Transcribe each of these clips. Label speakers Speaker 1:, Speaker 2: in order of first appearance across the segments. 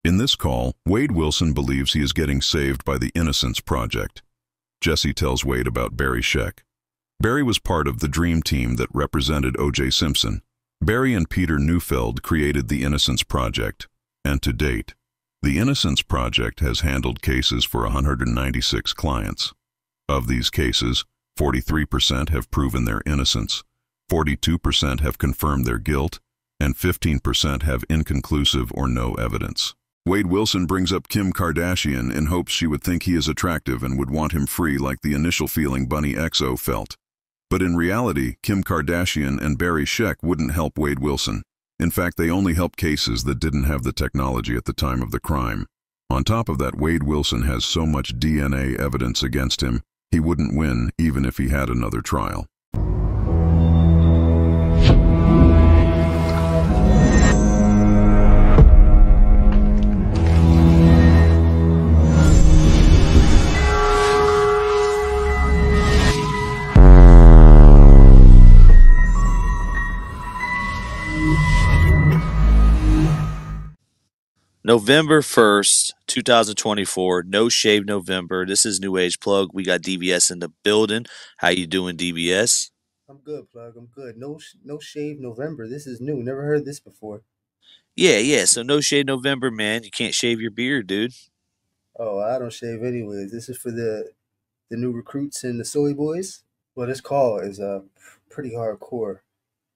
Speaker 1: In this call, Wade Wilson believes he is getting saved by the Innocence Project. Jessi tells Wade about Barry Scheck. Barry was part of the dream team that represented O.J. Simpson. Barry and Peter Neufeld created the Innocence Project, and to date, the Innocence Project has handled cases for 196 clients. Of these cases, 43% have proven their innocence, 42% have confirmed their guilt, and 15% have inconclusive or no evidence. Wade Wilson brings up Kim Kardashian in hopes she would think he is attractive and would want him free like the initial feeling Bunny XO felt. But in reality, Kim Kardashian and Barry Scheck wouldn't help Wade Wilson. In fact, they only helped cases that didn't have the technology at the time of the crime. On top of that, Wade Wilson has so much DNA evidence against him, he wouldn't win even if he had another trial.
Speaker 2: November 1st, 2024, No Shave November. This is New Age Plug. We got DBS in the building. How you doing, DBS?
Speaker 3: I'm good, Plug. I'm good. No Shave November. This is new. Never heard this before.
Speaker 2: Yeah. So No Shave November, man. You can't shave your beard, dude.
Speaker 3: Oh, I don't shave anyways. This is for the new recruits and the soy boys. Well, this call is pretty hardcore.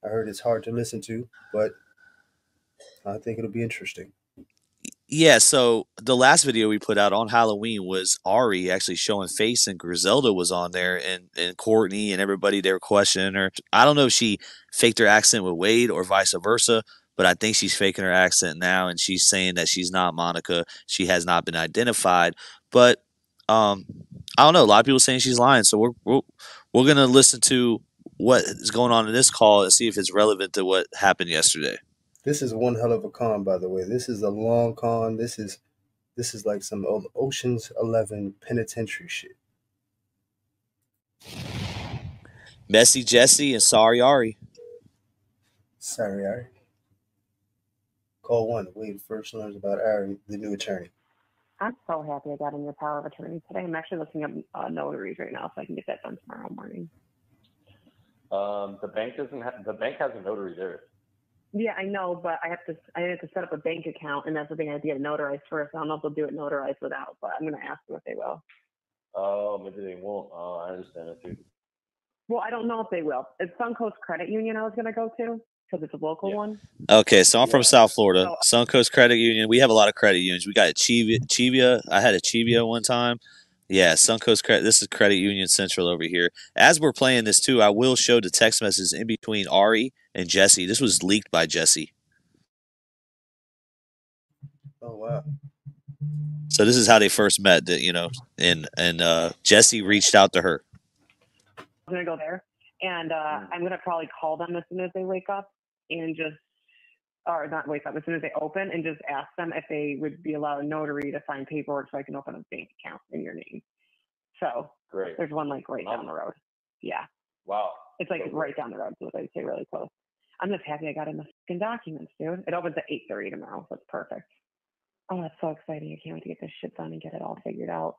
Speaker 3: I heard it's hard to listen to, but I think it'll be interesting.
Speaker 2: Yeah, so the last video we put out on Halloween was Ari actually showing face, and Griselda was on there, and Courtney and everybody, they were questioning her. I don't know if she faked her accent with Wade or vice versa, but I think she's faking her accent now, and she's saying that she's not Monica. She has not been identified. But I don't know. A lot of people saying she's lying, so we're gonna listen to what is going on in this call and see if it's relevant to what happened yesterday.
Speaker 3: This is one hell of a con, by the way. This is a long con. This is like some old Ocean's 11 penitentiary shit.
Speaker 2: Messy Jessi and sorry Ari.
Speaker 3: Sorry, Ari. Call 1. Wade first learns about Ari, the new attorney.
Speaker 4: I'm so happy I got in your power of attorney today. I'm actually looking up notaries right now so I can get that done tomorrow morning.
Speaker 5: The bank has a notary there.
Speaker 4: Yeah, I know, but I have to set up a bank account, and that's the thing I have to get notarized first. I don't know if they'll do it notarized without, but I'm going to ask them if they will.
Speaker 5: Oh, maybe they won't. Oh, I understand it too.
Speaker 4: Well, I don't know if they will. It's Suncoast Credit Union I was going to go to because it's a local one.
Speaker 2: Okay, so I'm from South Florida. Suncoast Credit Union. We have a lot of credit unions. We got Chivia. I had a Chivia one time. Yeah, Suncoast Credit. This is Credit Union Central over here. As we're playing this too, I will show the text messages in between Ari and Jessi. This was leaked by Jessi.
Speaker 3: Oh wow!
Speaker 2: So this is how they first met. That and Jessi reached out to her.
Speaker 4: I'm gonna go there, and I'm gonna probably call them as soon as they wake up, and or not wake up, as soon as they open, and just ask them if they would be allowed a notary to sign paperwork so I can open a bank account in your name. So
Speaker 5: great.
Speaker 4: There's one like right down the road. Yeah.
Speaker 5: Wow.
Speaker 4: It's like right down the road, so I'd say really close. I'm just happy I got in the fucking documents, dude. It opens at 8:30 tomorrow, so it's perfect. Oh, that's so exciting. I can't wait to get this shit done and get it all figured out.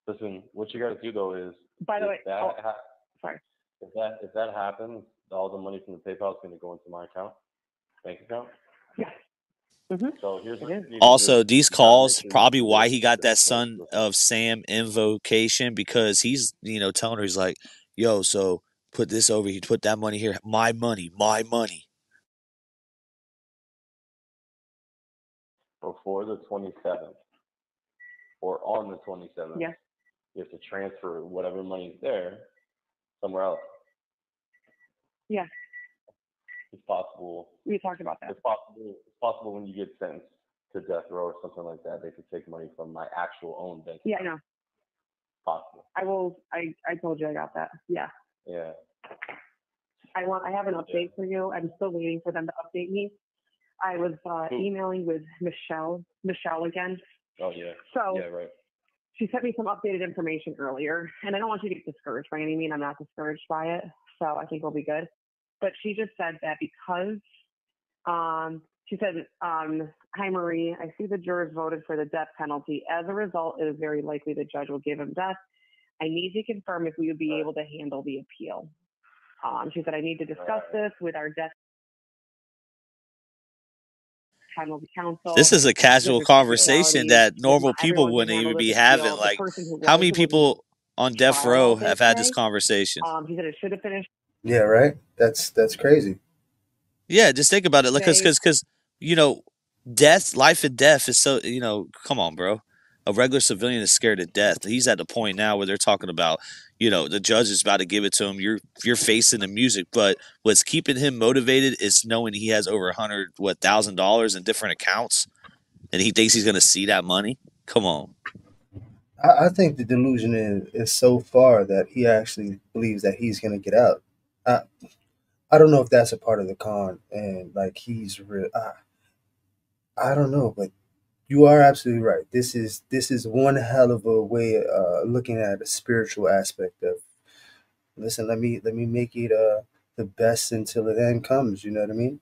Speaker 5: Listen, what you got to do though is,
Speaker 4: by the way,
Speaker 5: sorry. If that happens, all the money from the PayPal is going to go into my bank account.
Speaker 4: Yes. Mm-hmm.
Speaker 5: So
Speaker 2: also, these calls probably why he got that Son of Sam invocation, because he's telling her, he's like, yo, so put this over here, put that money here, my money.
Speaker 5: Before the 27th or on the 27th,
Speaker 4: yes,
Speaker 5: you have to transfer whatever money's there somewhere else.
Speaker 4: Yes.
Speaker 5: It's possible.
Speaker 4: We talked about that.
Speaker 5: It's possible when you get sentenced to death row or something like that, they could take money from my actual own bank.
Speaker 4: Yeah, I know.
Speaker 5: Possible.
Speaker 4: I told you I got that. Yeah.
Speaker 5: Yeah.
Speaker 4: I have an update for you. I'm still waiting for them to update me. I was emailing with Michelle again.
Speaker 5: Oh yeah.
Speaker 4: So
Speaker 5: yeah, right.
Speaker 4: She sent me some updated information earlier, and I don't want you to get discouraged by any means. I'm not discouraged by it, so I think we'll be good. But she just said that because, she said, I Hi, Marie. I see the jurors voted for the death penalty. As a result, it is very likely the judge will give him death. I need to confirm if we would be able to handle the appeal. She said, I need to discuss this with our death penalty counsel.
Speaker 2: This is a casual conversation that normal people
Speaker 4: Everyone can
Speaker 2: wouldn't
Speaker 4: handle
Speaker 2: even
Speaker 4: this
Speaker 2: be
Speaker 4: appeal.
Speaker 2: having.
Speaker 4: The
Speaker 2: Like,
Speaker 4: person who
Speaker 2: how
Speaker 4: was
Speaker 2: many
Speaker 4: was
Speaker 2: people on death
Speaker 4: trial
Speaker 2: row
Speaker 4: all day
Speaker 2: have had this
Speaker 4: today.
Speaker 2: conversation?
Speaker 4: He said it should have finished.
Speaker 3: Yeah, right. That's crazy.
Speaker 2: Yeah, just think about it. Like,
Speaker 4: Say-
Speaker 2: because death, life and death is so, come on, bro. A regular civilian is scared to death. He's at the point now where they're talking about, the judge is about to give it to him. You're facing the music, but what's keeping him motivated is knowing he has over $100,000 in different accounts, and he thinks he's going to see that money. Come on.
Speaker 3: I think the delusion is so far that he actually believes that he's gonna get out. I I don't know if that's a part of the con, and like he's real. I don't know, but you are absolutely right. This is one hell of a way looking at a spiritual aspect of. Listen, let me make it the best until the end comes. You know what I mean?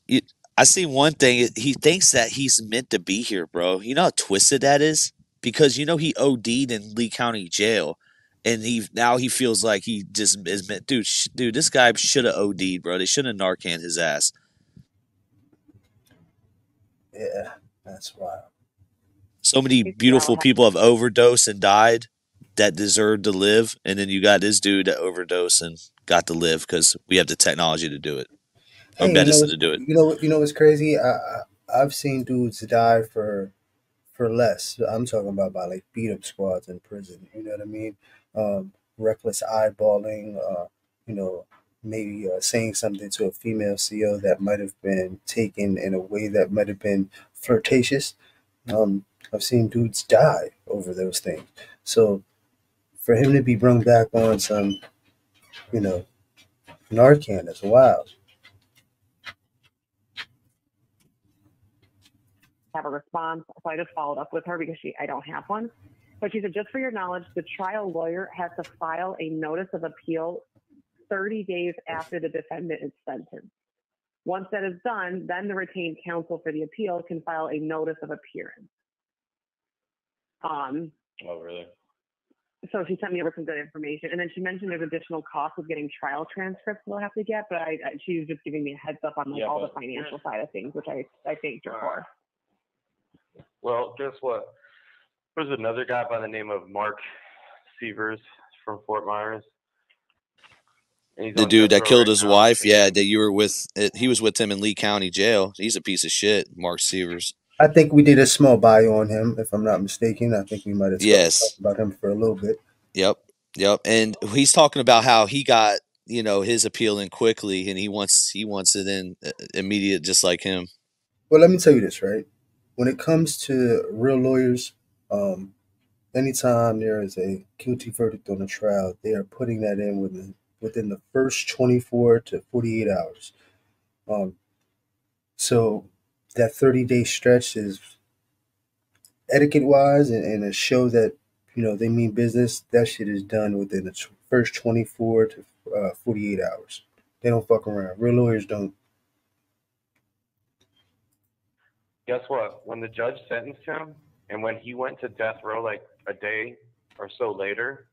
Speaker 2: You, I see one thing. He thinks that he's meant to be here, bro. You know how twisted that is? Because he OD'd in Lee County Jail, and he feels like he just is meant. Dude, this guy should have OD'd, bro. They should have Narcan his ass.
Speaker 3: Yeah, that's wild.
Speaker 2: So many beautiful people have overdosed and died that deserved to live, and then you got this dude that overdosed and got to live because we have the technology to do it, or
Speaker 3: Hey,
Speaker 2: medicine to do it.
Speaker 3: you know what's crazy? I've seen dudes die for less. I'm talking about by like beat up squads in prison. You know what I mean? Reckless eyeballing. You know, maybe saying something to a female CO that might have been taken in a way that might have been flirtatious. Um, I've seen dudes die over those things. So for him to be brung back on some, you know, Narcan is wild.
Speaker 4: Have a response. So I just followed up with her because I don't have one. But she said, just for your knowledge, the trial lawyer has to file a notice of appeal 30 days after the defendant is sentenced. Once that is done, then the retained counsel for the appeal can file a notice of appearance.
Speaker 5: Oh, really?
Speaker 4: So she sent me over some good information. And then she mentioned there's additional costs of getting trial transcripts we'll have to get, but she was just giving me a heads up on all the financial side of things, which I thanked her for.
Speaker 5: Well, guess what? There's another guy by the name of Mark Severs from Fort Myers.
Speaker 2: The dude that killed his wife, yeah, that you were with, he was with him in Lee County Jail. He's a piece of shit, Mark Severs.
Speaker 3: I think we did a small bio on him, if I'm not mistaken. I think we might have talked about him for a little bit.
Speaker 2: Yep. And he's talking about how he got, his appeal in quickly, and he wants it in immediate, just like him.
Speaker 3: Well, let me tell you this, right? When it comes to real lawyers, anytime there is a guilty verdict on a trial, they are putting that in within the first 24 to 48 hours. So that 30-day stretch is etiquette wise and a show that they mean business. That shit is done within the first 24 to 48 hours. They don't fuck around. Real lawyers don't.
Speaker 5: Guess what? When the judge sentenced him and when he went to death row like a day or so later,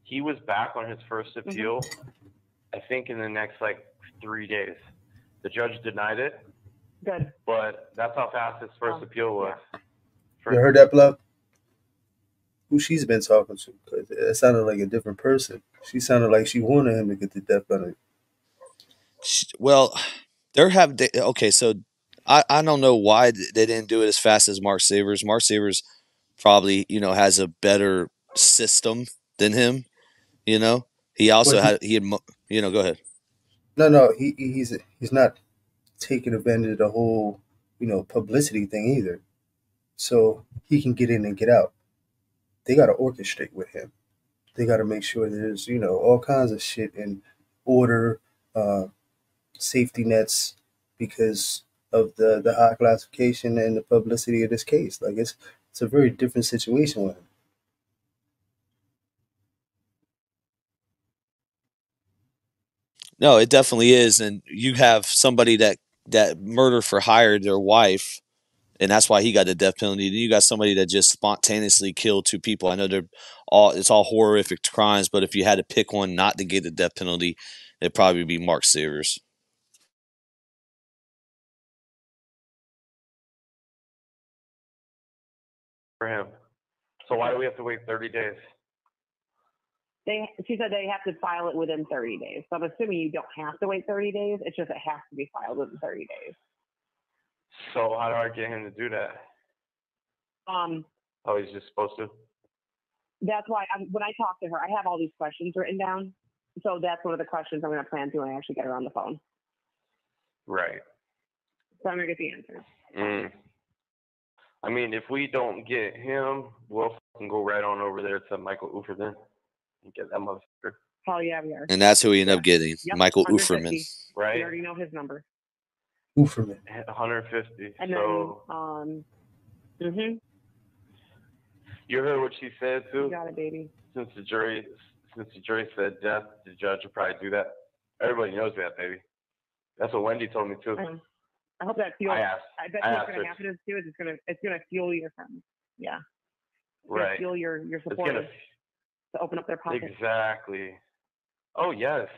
Speaker 5: he was back on his first appeal, I think in the next 3 days. The judge denied it.
Speaker 4: Good.
Speaker 5: But that's how fast his first appeal was.
Speaker 3: You heard that, Bluff? Who she's been talking to? Because it sounded like a different person. She sounded like she wanted him to get the death penalty.
Speaker 2: Well, okay, so I don't know why they didn't do it as fast as Mark Severs. Mark Severs probably, has a better system than him, He also go ahead.
Speaker 3: No, he's not taking advantage of the whole, publicity thing either. So he can get in and get out. They got to orchestrate with him. They got to make sure there's, all kinds of shit in order, safety nets, because of the high classification and the publicity of this case. Like it's a very different situation with him.
Speaker 2: No, it definitely is. And you have somebody that that murder for hire their wife, and that's why he got the death penalty. Then you got somebody that just spontaneously killed 2 people. I know it's all horrific crimes, but if you had to pick one not to get the death penalty, it'd probably be Mark Sears.
Speaker 5: For him. So why do we have to wait 30 days?
Speaker 4: She said they have to file it within 30 days. So I'm assuming you don't have to wait 30 days. It's just it has to be filed within 30 days.
Speaker 5: So how do I get him to do that? Oh, he's just supposed to?
Speaker 4: That's why when I talk to her, I have all these questions written down. So that's one of the questions I'm going to plan to when I actually get her on the phone.
Speaker 5: Right.
Speaker 4: So I'm going to get the answers.
Speaker 5: I mean, if we don't get him, we'll go right on over there to Michael Uferman and get that motherfucker.
Speaker 4: Oh, yeah, we are.
Speaker 2: And that's who we end up getting, Michael Uferman.
Speaker 5: Right.
Speaker 4: We already know his number.
Speaker 3: Uferman.
Speaker 5: 150.
Speaker 4: And
Speaker 5: so,
Speaker 4: then,
Speaker 5: you heard what she said, too?
Speaker 4: You got it, baby.
Speaker 5: Since the jury said death, the judge will probably do that. Everybody knows that, baby. That's what Wendy told me, too.
Speaker 4: I hope that fuels. I bet what's going to happen is too. It's going to fuel your friends. Yeah.
Speaker 5: Right.
Speaker 4: Fuel your supporters to open up their pockets.
Speaker 5: Exactly. Oh yes,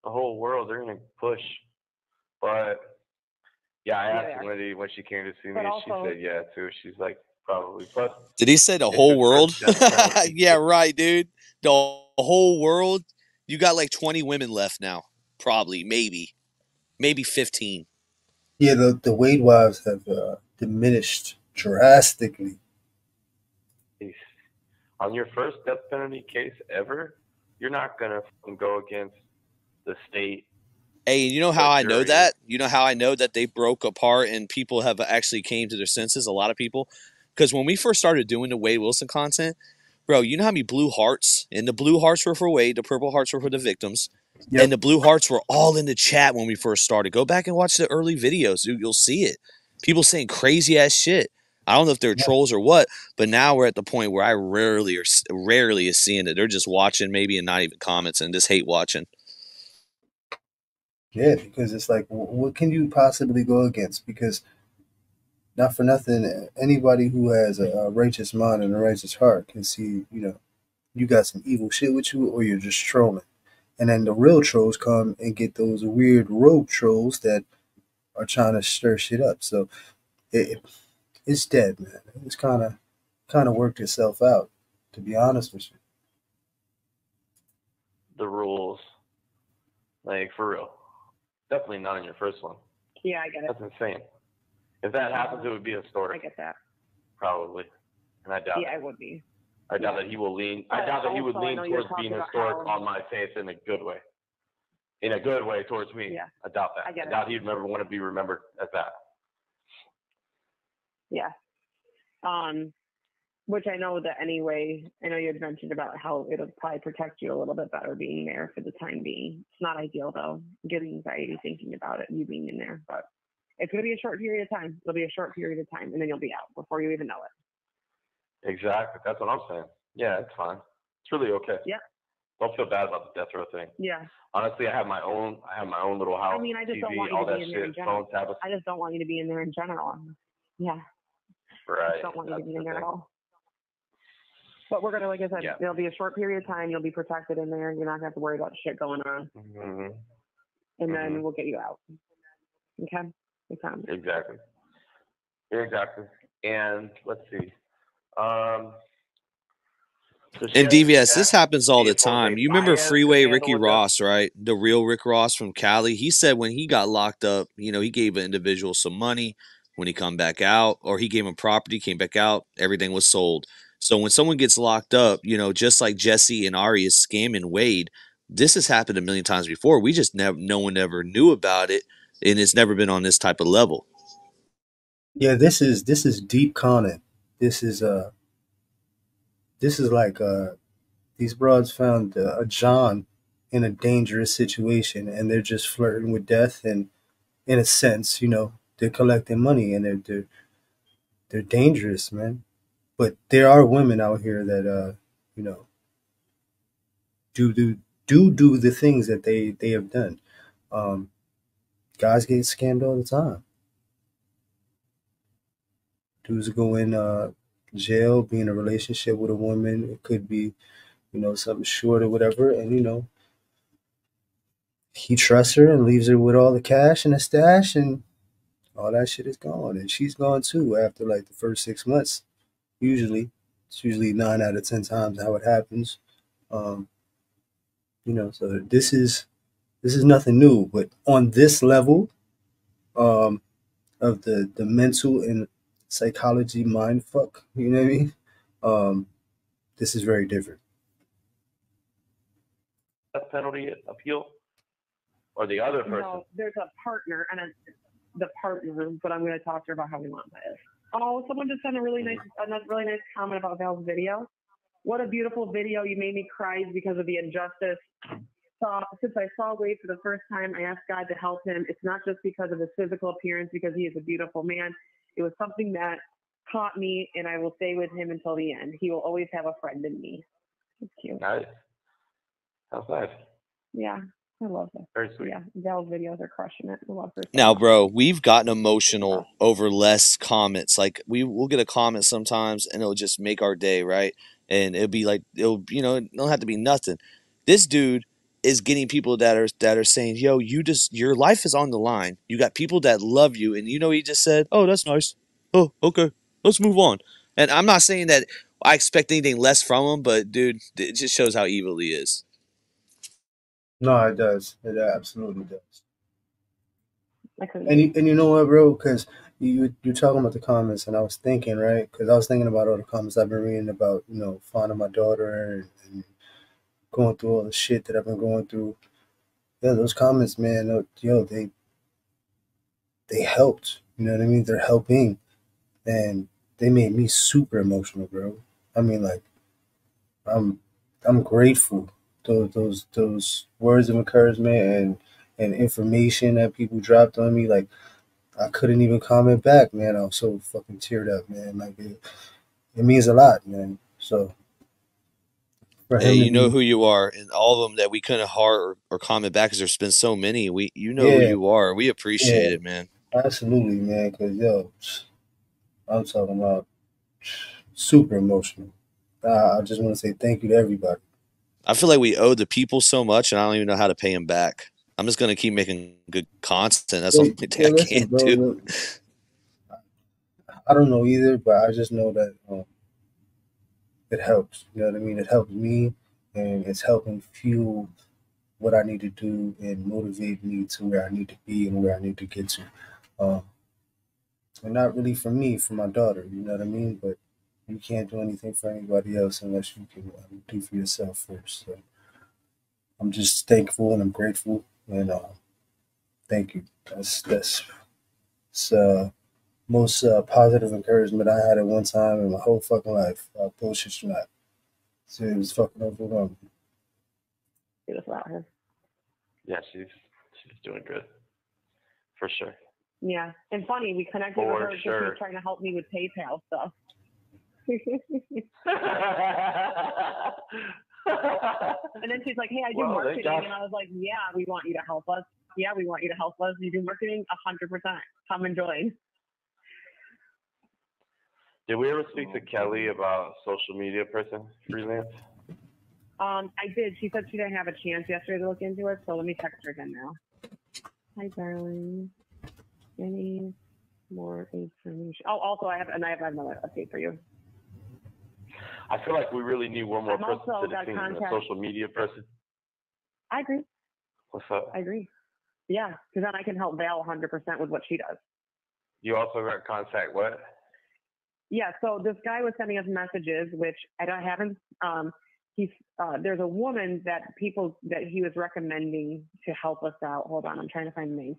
Speaker 5: the whole world, they're going to push. But yeah, I asked Wendy when she came to see me. She said yeah too. She's like probably. But
Speaker 2: did he say the whole world? Yeah, right, dude. The whole world. You got like 20 women left now. Probably, maybe 15.
Speaker 3: Yeah, the Wade wives have diminished drastically.
Speaker 5: On your first death penalty case ever, you're not gonna go against the state.
Speaker 2: Hey, you know how I know that? You know how I know that they broke apart and people have actually came to their senses? A lot of people. Because when we first started doing the Wade Wilson content, bro, you know how many blue hearts? And the blue hearts were for Wade, the purple hearts were for the victims. Yep. And the blue hearts were all in the chat when we first started. Go back and watch the early videos. You'll see it. People saying crazy ass shit. I don't know if they're trolls or what, but now we're at the point where I rarely is seeing it. They're just watching maybe and not even comments and just hate watching.
Speaker 3: Yeah, because it's like, what can you possibly go against? Because not for nothing, anybody who has a righteous mind and a righteous heart can see, you got some evil shit with you or you're just trolling. And then the real trolls come and get those weird rogue trolls that are trying to stir shit up. So it's dead, man. It's kind of worked itself out, to be honest with you.
Speaker 5: The rules, like for real, definitely not in your first one.
Speaker 4: Yeah, I get it.
Speaker 5: That's insane. If that happens, it would be a story.
Speaker 4: I get that.
Speaker 5: Probably, and I doubt.
Speaker 4: Yeah, it would be.
Speaker 5: I doubt that he will lean. I doubt that he would lean towards being historic on my face in a good way. In a good way towards me.
Speaker 4: Yeah.
Speaker 5: I doubt that. I doubt he'd never want to be remembered as that.
Speaker 4: Yeah. Which I know that anyway. I know you had mentioned about how it'll probably protect you a little bit better being there for the time being. It's not ideal though. Getting anxiety thinking about it, you being in there, but it's going to be a short period of time. It'll be a short period of time, and then you'll be out before you even know it.
Speaker 5: Exactly. That's what I'm saying. Yeah, it's fine. It's really okay.
Speaker 4: Yeah.
Speaker 5: Don't feel bad about the death row thing.
Speaker 4: Yeah.
Speaker 5: Honestly, I have my own little house.
Speaker 4: I mean, I just
Speaker 5: TV,
Speaker 4: don't want you
Speaker 5: all
Speaker 4: to
Speaker 5: that
Speaker 4: be in there
Speaker 5: shit,
Speaker 4: in general.
Speaker 5: phone, tablets.
Speaker 4: I just don't want you to be in there in general. Yeah.
Speaker 5: Right.
Speaker 4: I just don't want you to be in there at all. But we're gonna, like I said, There'll be a short period of time. You'll be protected in there. You're not gonna have to worry about shit going on.
Speaker 5: Mm-hmm.
Speaker 4: And then we'll get you out. Okay.
Speaker 5: Exactly. Exactly. And let's see.
Speaker 2: And DVS, this happens all the time. You remember Freeway Ricky Ross, right? The real Rick Ross from Cali. He said when he got locked up, he gave an individual some money. When he come back out, or he gave him property, came back out, everything was sold. So when someone gets locked up, just like Jessi and Aris is scamming Wade, this has happened a million times before. We just no one ever knew about it, and it's never been on this type of level.
Speaker 3: Yeah, this is deep conning. This is like these broads found a John in a dangerous situation, and they're just flirting with death, and in a sense, they're collecting money, and they're dangerous, man. But there are women out here that do the things that they have done. guys get scammed all the time. Dudes go in jail, be in a relationship with a woman. It could be, something short or whatever, and he trusts her and leaves her with all the cash and the stash, and all that shit is gone, and she's gone too after like the first 6 months. Usually, it's usually 9 out of 10 times how it happens. Um, so this is nothing new, but on this level, um, of the mental and psychology mind fuck, you know what I mean? This is very different.
Speaker 5: Death penalty appeal, or the other person?
Speaker 4: No, there's a partner, and the partner, but I'm going to talk to her about how we want this. Oh, someone just sent a really nice comment about Val's video. What a beautiful video. You made me cry because of the injustice. So, since I saw Wade for the first time, I asked God to help him. It's not just because of his physical appearance, because he is a beautiful man. It was something that caught me, and I will stay with him until the end. He will always have a friend in me. It's cute.
Speaker 5: Nice. How's that?
Speaker 4: Yeah, I love it.
Speaker 5: Very sweet.
Speaker 4: Yeah, Val's videos are crushing it. I love her.
Speaker 2: Now, bro, we've gotten emotional over less comments. Like we'll get a comment sometimes, and it'll just make our day, right? And it'll be like it don't have to be nothing. This dude is getting people that are saying, "Yo, your life is on the line. You got people that love you," and he just said, "Oh, that's nice. Oh, okay, let's move on." And I'm not saying that I expect anything less from him, but dude, it just shows how evil he is.
Speaker 3: No, it does. It absolutely does.
Speaker 4: And
Speaker 3: you know what, bro? Because you're talking about the comments, and I was thinking, right? Because I was thinking about all the comments I've been reading about, finding my daughter and going through all the shit that I've been going through. Yeah, those comments, man, they helped. You know what I mean? They're helping, and they made me super emotional, bro. I mean, like, I'm grateful. Those words of encouragement and information that people dropped on me, like, I couldn't even comment back, man. I was so fucking teared up, man. Like it means a lot, man. So for
Speaker 2: Hey,
Speaker 3: him to
Speaker 2: you know
Speaker 3: be,
Speaker 2: who you are, and all of them that we couldn't heart or comment back because there's been so many. You know who
Speaker 3: yeah,
Speaker 2: you are. We
Speaker 3: yeah,
Speaker 2: appreciate it, man.
Speaker 3: absolutely, man. Cause I'm talking about super emotional. I just want to say thank you to everybody.
Speaker 2: I feel like we owe the people so much, and I don't even know how to pay them back. I'm just gonna keep making good content. That's the
Speaker 3: Yeah,
Speaker 2: only thing
Speaker 3: yeah,
Speaker 2: I
Speaker 3: listen,
Speaker 2: can
Speaker 3: bro.
Speaker 2: do.
Speaker 3: Look, I don't know either, but I just know that it helps. You know what I mean? It helps me, and it's helping fuel what I need to do and motivate me to where I need to be and where I need to get to. Um, and not really for me, for my daughter. You know what I mean? But you can't do anything for anybody else unless you can do for yourself first. So I'm just thankful and I'm grateful, and thank you. That's most positive encouragement I had at one time in my whole fucking life. Bullshit's not. So it was fucking overwhelming.
Speaker 4: about her.
Speaker 5: Yeah, she's doing good. For sure.
Speaker 4: Yeah, and funny, we connected with her because she was trying to help me with PayPal stuff. And then she's like, "Hey, I do marketing," and I was like, "Yeah, we want you to help us. Yeah, we want you to help us. You do marketing 100%. Come and join."
Speaker 5: Did we ever speak to Kelli about social media person freelance?
Speaker 4: I did. She said she didn't have a chance yesterday to look into it, so let me text her again now. Hi, darling. Any more information? Oh, also, I have another update for you.
Speaker 5: I feel like we really need one more
Speaker 4: I'm
Speaker 5: person
Speaker 4: also
Speaker 5: to the
Speaker 4: got
Speaker 5: team,
Speaker 4: contact.
Speaker 5: a social media person.
Speaker 4: I agree.
Speaker 5: What's up?
Speaker 4: I agree. Yeah, because then I can help Val 100% with what she does.
Speaker 5: You also got contact what?
Speaker 4: Yeah, so this guy was sending us messages, which I haven't. There's a woman that he was recommending to help us out. Hold on, I'm trying to find the name.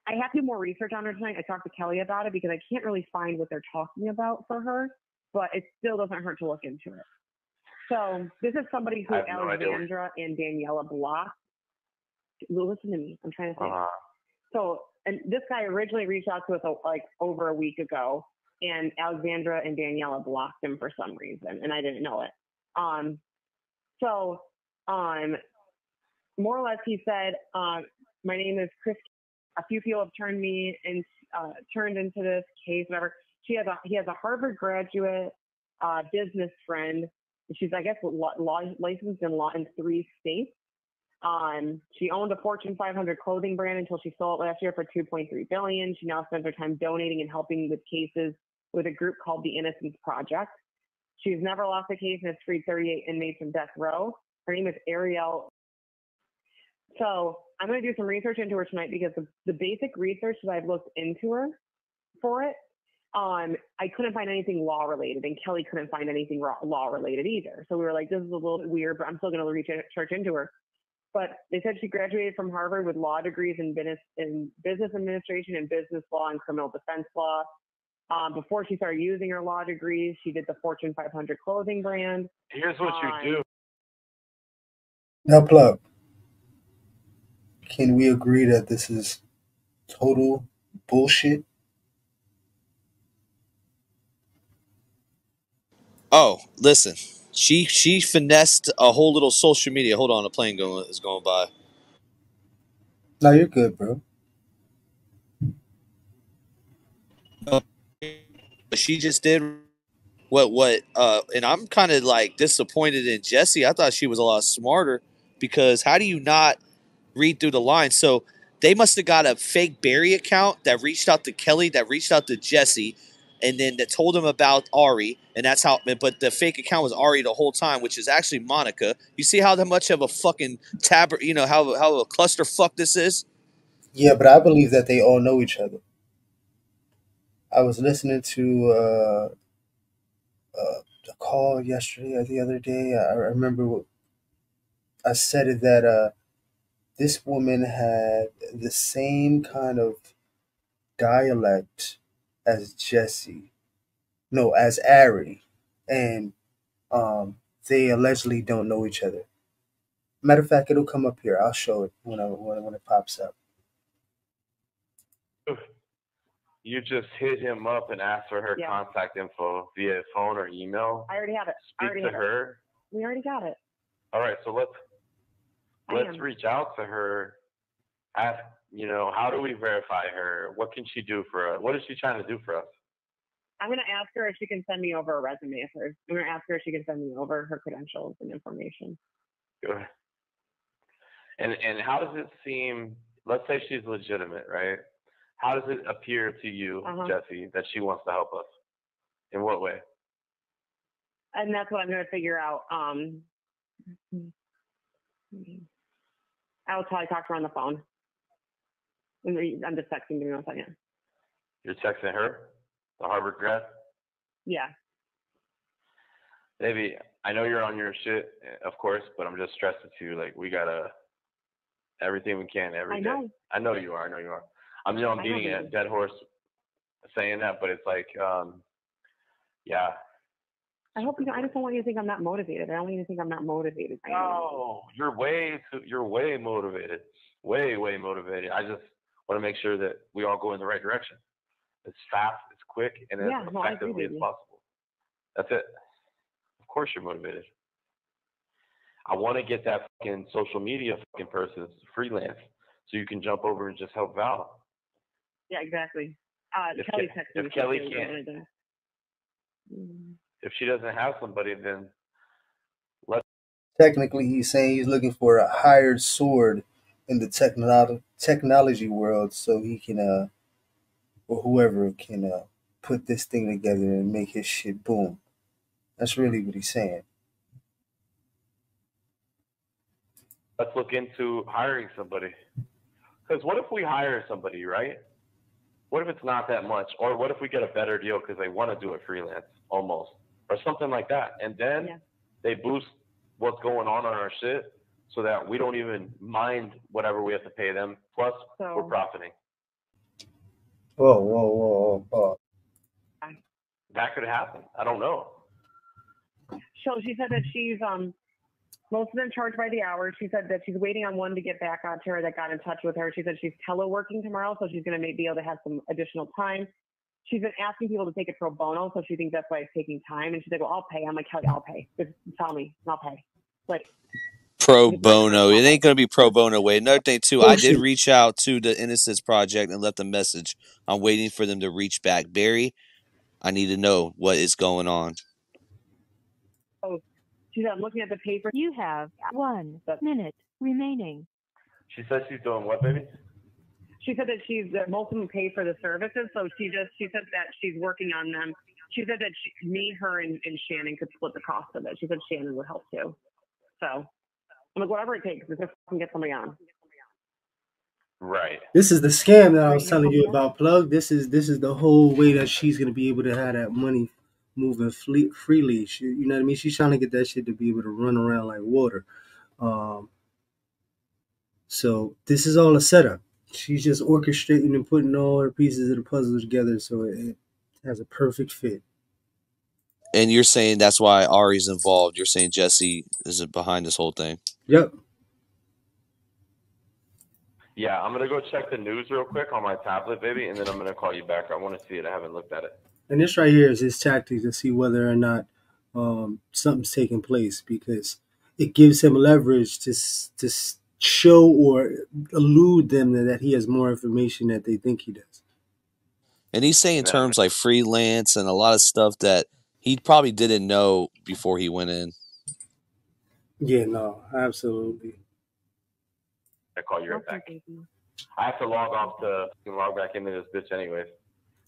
Speaker 4: I have to do more research on her tonight. I talked to Kelli about it because I can't really find what they're talking about for her, but it still doesn't hurt to look into it. So this is somebody who Alexandra and Daniela blocked. Listen to me. I'm trying to think. So, and this guy originally reached out to us like over a week ago, and Alexandra and Daniela blocked him for some reason, and I didn't know it. More or less, he said, "My name is Chris. a few people have turned into this case, whatever. He has a Harvard graduate business friend. She's, I guess, licensed in law in 3 states. She owned a Fortune 500 clothing brand until she sold it last year for $2.3 billion. She now spends her time donating and helping with cases with a group called the Innocence Project. She's never lost a case and has freed 38 inmates from death row. Her name is Ariel. So I'm going to do some research into her tonight because the basic research that I've looked into her for it, I couldn't find anything law related, and Kelli couldn't find anything law related either. So we were like, this is a little bit weird, but I'm still going to research into her. But they said she graduated from Harvard with law degrees in business administration and business law and criminal defense law. Before she started using her law degrees, she did the Fortune 500 clothing brand.
Speaker 5: Here's what you do.
Speaker 3: Now, Plug, can we agree that this is total bullshit?
Speaker 2: Oh, listen. She finessed a whole little social media. Hold on, a plane is going by.
Speaker 3: No, you're good, bro.
Speaker 2: But she just did what and I'm kind of like disappointed in Jessi. I thought she was a lot smarter, because how do you not read through the lines? So they must have got a fake Barry account that reached out to Kelli, that reached out to Jessi, and then that told them about Ari, and that's how. But the fake account was Ari the whole time, which is actually Monica. You see how much of a fucking how a clusterfuck this is?
Speaker 3: Yeah, but I believe that they all know each other. I was listening to the call yesterday or the other day. I remember I said it that this woman had the same kind of dialect as Jessi. No, as Ari. And they allegedly don't know each other. Matter of fact, it'll come up here. I'll show it when it pops up.
Speaker 5: You just hit him up and asked for her contact info via phone or email.
Speaker 4: I already have it.
Speaker 5: Speak to her.
Speaker 4: We already got it.
Speaker 5: All right, so let's reach out to her. Ask, how do we verify her? What can she do for us? What is she trying to do for us?
Speaker 4: I'm going to ask her if she can send me over a resume of hers. I'm going to ask her if she can send me over her credentials and information.
Speaker 5: Good. And how does it seem? Let's say she's legitimate, right? How does it appear to you, Jessi, that she wants to help us? In what way?
Speaker 4: And that's what I'm going to figure out. I will probably talk to her on the phone. I'm just texting. Give me 1 second.
Speaker 5: You're texting her? The Harvard grad?
Speaker 4: Yeah.
Speaker 5: Maybe, I know you're on your shit, of course, but I'm just stressed to you. Like, we gotta, everything we can every day. I know you are. I'm beating a dead horse saying that, but it's like, yeah.
Speaker 4: I hope I just don't want you to think I'm not motivated. I don't want you to think I'm not motivated.
Speaker 5: No, you're way motivated. Way motivated. I just want to make sure that we all go in the right direction. It's fast, it's quick, and as effectively as possible. That's it. Of course you're motivated. I want to get that fucking social media fucking person freelance so you can jump over and just help Val.
Speaker 4: Yeah, exactly.
Speaker 5: If Kelli can't, if she doesn't have somebody, then
Speaker 3: technically he's saying he's looking for a hired sword in the technology world, so he can or whoever can put this thing together and make his shit boom. That's really what he's saying.
Speaker 5: Let's look into hiring somebody. Because what if we hire somebody, right? What if it's not that much? Or what if we get a better deal because they want to do it freelance, almost, or something like that? And then they boost what's going on our shit so that we don't even mind whatever we have to pay them. Plus, we're profiting.
Speaker 3: Whoa.
Speaker 5: That could happen. I don't know.
Speaker 4: So she said that she's most of them charged by the hour. She said that she's waiting on one to get back on to her that got in touch with her. She said she's teleworking tomorrow, so she's going to be able to have some additional time. She's been asking people to take it pro bono, so she thinks that's why it's taking time. And she's like, well, I'll pay. I'm like, Kelli, I'll pay. Just tell me, and I'll pay. Like,
Speaker 2: pro bono. It ain't gonna be pro bono way. Another thing too, I did
Speaker 3: Bullshit.
Speaker 2: reach out to the Innocence Project and left a message. I'm waiting for them to reach back. Barry, I need to know what is going on.
Speaker 4: Oh, she's looking at the paper.
Speaker 6: You have 1 minute remaining.
Speaker 5: She said she's doing what, baby?
Speaker 4: She said that most of them pay for the services, so she said that she's working on them. She said that me, her, and Shannon could split the cost of it. She said Shannon would help too. So I'm like, whatever it takes, just to get somebody on.
Speaker 5: Right.
Speaker 3: This is the scam that I was telling you about, Plug. This is the whole way that she's gonna be able to have that money moving freely. You know what I mean? She's trying to get that shit to be able to run around like water. So this is all a setup. She's just orchestrating and putting all her pieces of the puzzle together so it has a perfect fit.
Speaker 2: And you're saying that's why Ari's involved. You're saying Jessi is behind this whole thing.
Speaker 3: Yep.
Speaker 5: Yeah, I'm going to go check the news real quick on my tablet, baby, and then I'm going to call you back. I want to see it. I haven't looked at it.
Speaker 3: And this right here is his tactic to see whether or not something's taking place, because it gives him leverage to show or elude them that he has more information that they think he does.
Speaker 2: And he's saying terms like freelance and a lot of stuff that he probably didn't know before he went in.
Speaker 3: Yeah, no, absolutely.
Speaker 5: I call you right back. I have to log back into this bitch anyways,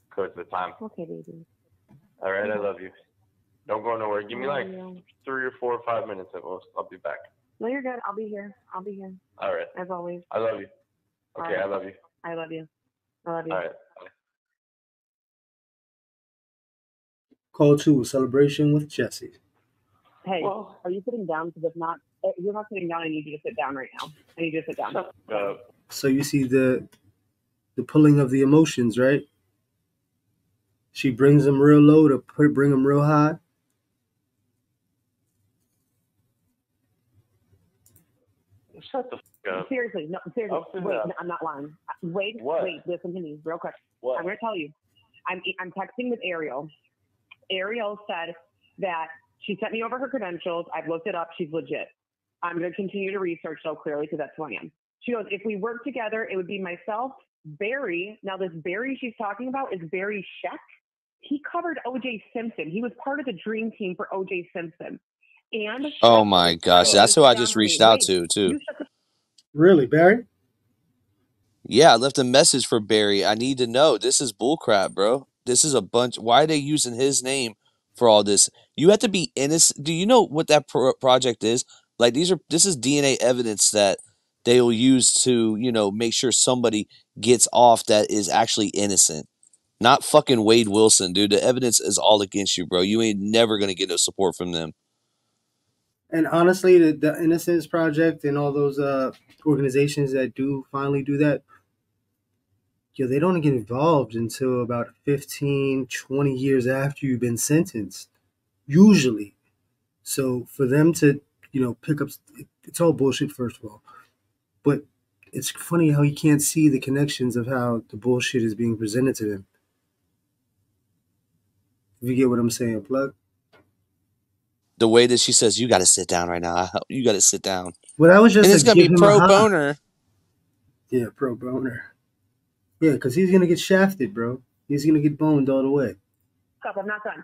Speaker 5: because of the time.
Speaker 4: Okay, baby.
Speaker 5: All right, I love you. Don't go nowhere. Give me like 3 or 4 or 5 minutes at most. I'll be back.
Speaker 4: No, you're good. I'll be here.
Speaker 5: All right.
Speaker 4: As always.
Speaker 5: I love you. Okay,
Speaker 4: Right.
Speaker 5: I love you.
Speaker 4: I love you.
Speaker 5: All right. Bye.
Speaker 3: Call 2, celebration with Jessi.
Speaker 4: Hey, are you sitting down? Because if not, you're not sitting down. I need you to sit down right now. I need you to sit down.
Speaker 3: So you see the pulling of the emotions, right? She brings them real low to bring them real high.
Speaker 5: Shut the fuck up.
Speaker 4: Seriously, no, seriously. Wait, no, I'm not lying. Wait, listen to me real quick.
Speaker 5: What?
Speaker 4: I'm going to tell you. I'm texting with Ariel. Ariel said that she sent me over her credentials. I've looked it up. She's legit. I'm going to continue to research so clearly because that's who I am. She goes, if we work together, it would be myself, Barry. Now, this Barry she's talking about is Barry Sheck. He covered O.J. Simpson. He was part of the dream team for O.J. Simpson. And
Speaker 2: oh my gosh, that's who I just reached out to too.
Speaker 3: Really, Barry?
Speaker 2: Yeah, I left a message for Barry. I need to know. This is bullcrap, bro. This is a bunch. Why are they using his name for all this? You have to be innocent. Do you know what that project is? Like this is DNA evidence that they will use to, make sure somebody gets off that is actually innocent. Not fucking Wade Wilson, dude. The evidence is all against you, bro. You ain't never gonna get no support from them.
Speaker 3: And honestly, the Innocence Project and all those organizations that do finally do that, they don't get involved until about 15, 20 years after you've been sentenced, usually. So for them to, pick up, it's all bullshit, first of all. But it's funny how you can't see the connections of how the bullshit is being presented to them. If you get what I'm saying, Plug?
Speaker 2: The way that she says, you got to sit down right now. You got to sit down.
Speaker 3: Well, that was just
Speaker 2: and it's going to be pro boner.
Speaker 3: Yeah, pro boner. Yeah, because he's going to get shafted, bro. He's going to get boned all the way.
Speaker 4: Stop, I'm not done.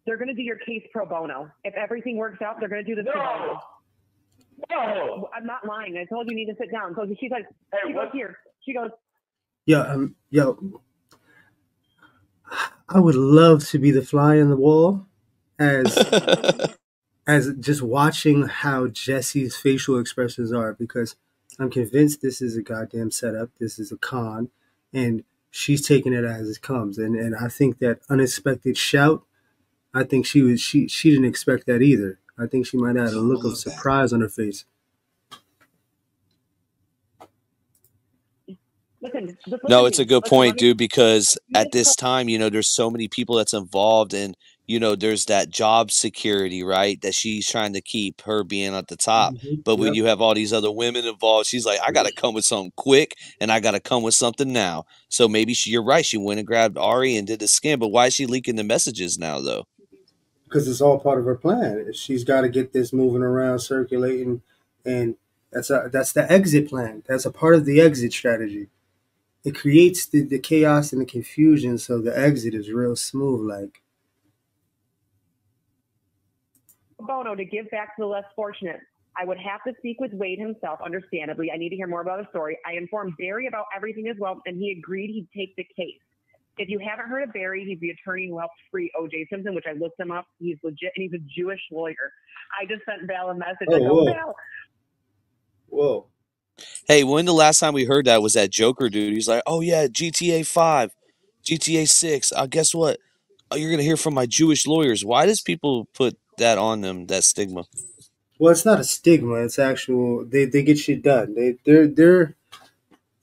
Speaker 4: They're going to do your case pro bono. If everything works out, they're going to do this pro bono. No! I'm not lying. I told you need to sit down. So she's like, hey, she goes here. She goes,
Speaker 3: I would love to be the fly on the wall as just watching how Jessi's facial expressions are, because I'm convinced this is a goddamn setup. This is a con, and she's taking it as it comes. And I think that unexpected shout, I think she didn't expect that either. I think she might have had a look of surprise on her face.
Speaker 2: No, it's a good point, dude, because at this time, there's so many people that's involved, and there's that job security, right, that she's trying to keep, her being at the top.
Speaker 3: Mm-hmm.
Speaker 2: But when you have all these other women involved, she's like, I got to come with something quick, and I got to come with something now. So maybe you're right. She went and grabbed Ari and did the scam. But why is she leaking the messages now, though?
Speaker 3: Because it's all part of her plan. She's got to get this moving around, circulating, and that's the exit plan. That's a part of the exit strategy. It creates the chaos and the confusion, so the exit is real smooth. Like,
Speaker 4: bono to give back to the less fortunate. I would have to speak with Wade himself, understandably. I need to hear more about his story. I informed Barry about everything as well, and he agreed he'd take the case. If you haven't heard of Barry, he's the attorney who helped free O.J. Simpson, which I looked him up. He's legit, and he's a Jewish lawyer. I just sent Val a message.
Speaker 3: Oh,
Speaker 4: I go,
Speaker 3: whoa.
Speaker 4: Val.
Speaker 3: Whoa.
Speaker 2: Hey, when the last time we heard that was that Joker dude? He's like, oh yeah, GTA 5, GTA 6. Guess what? Oh, you're going to hear from my Jewish lawyers. Why does people put that on them, that stigma?
Speaker 3: Well, it's not a stigma. It's actual. They get shit done. They're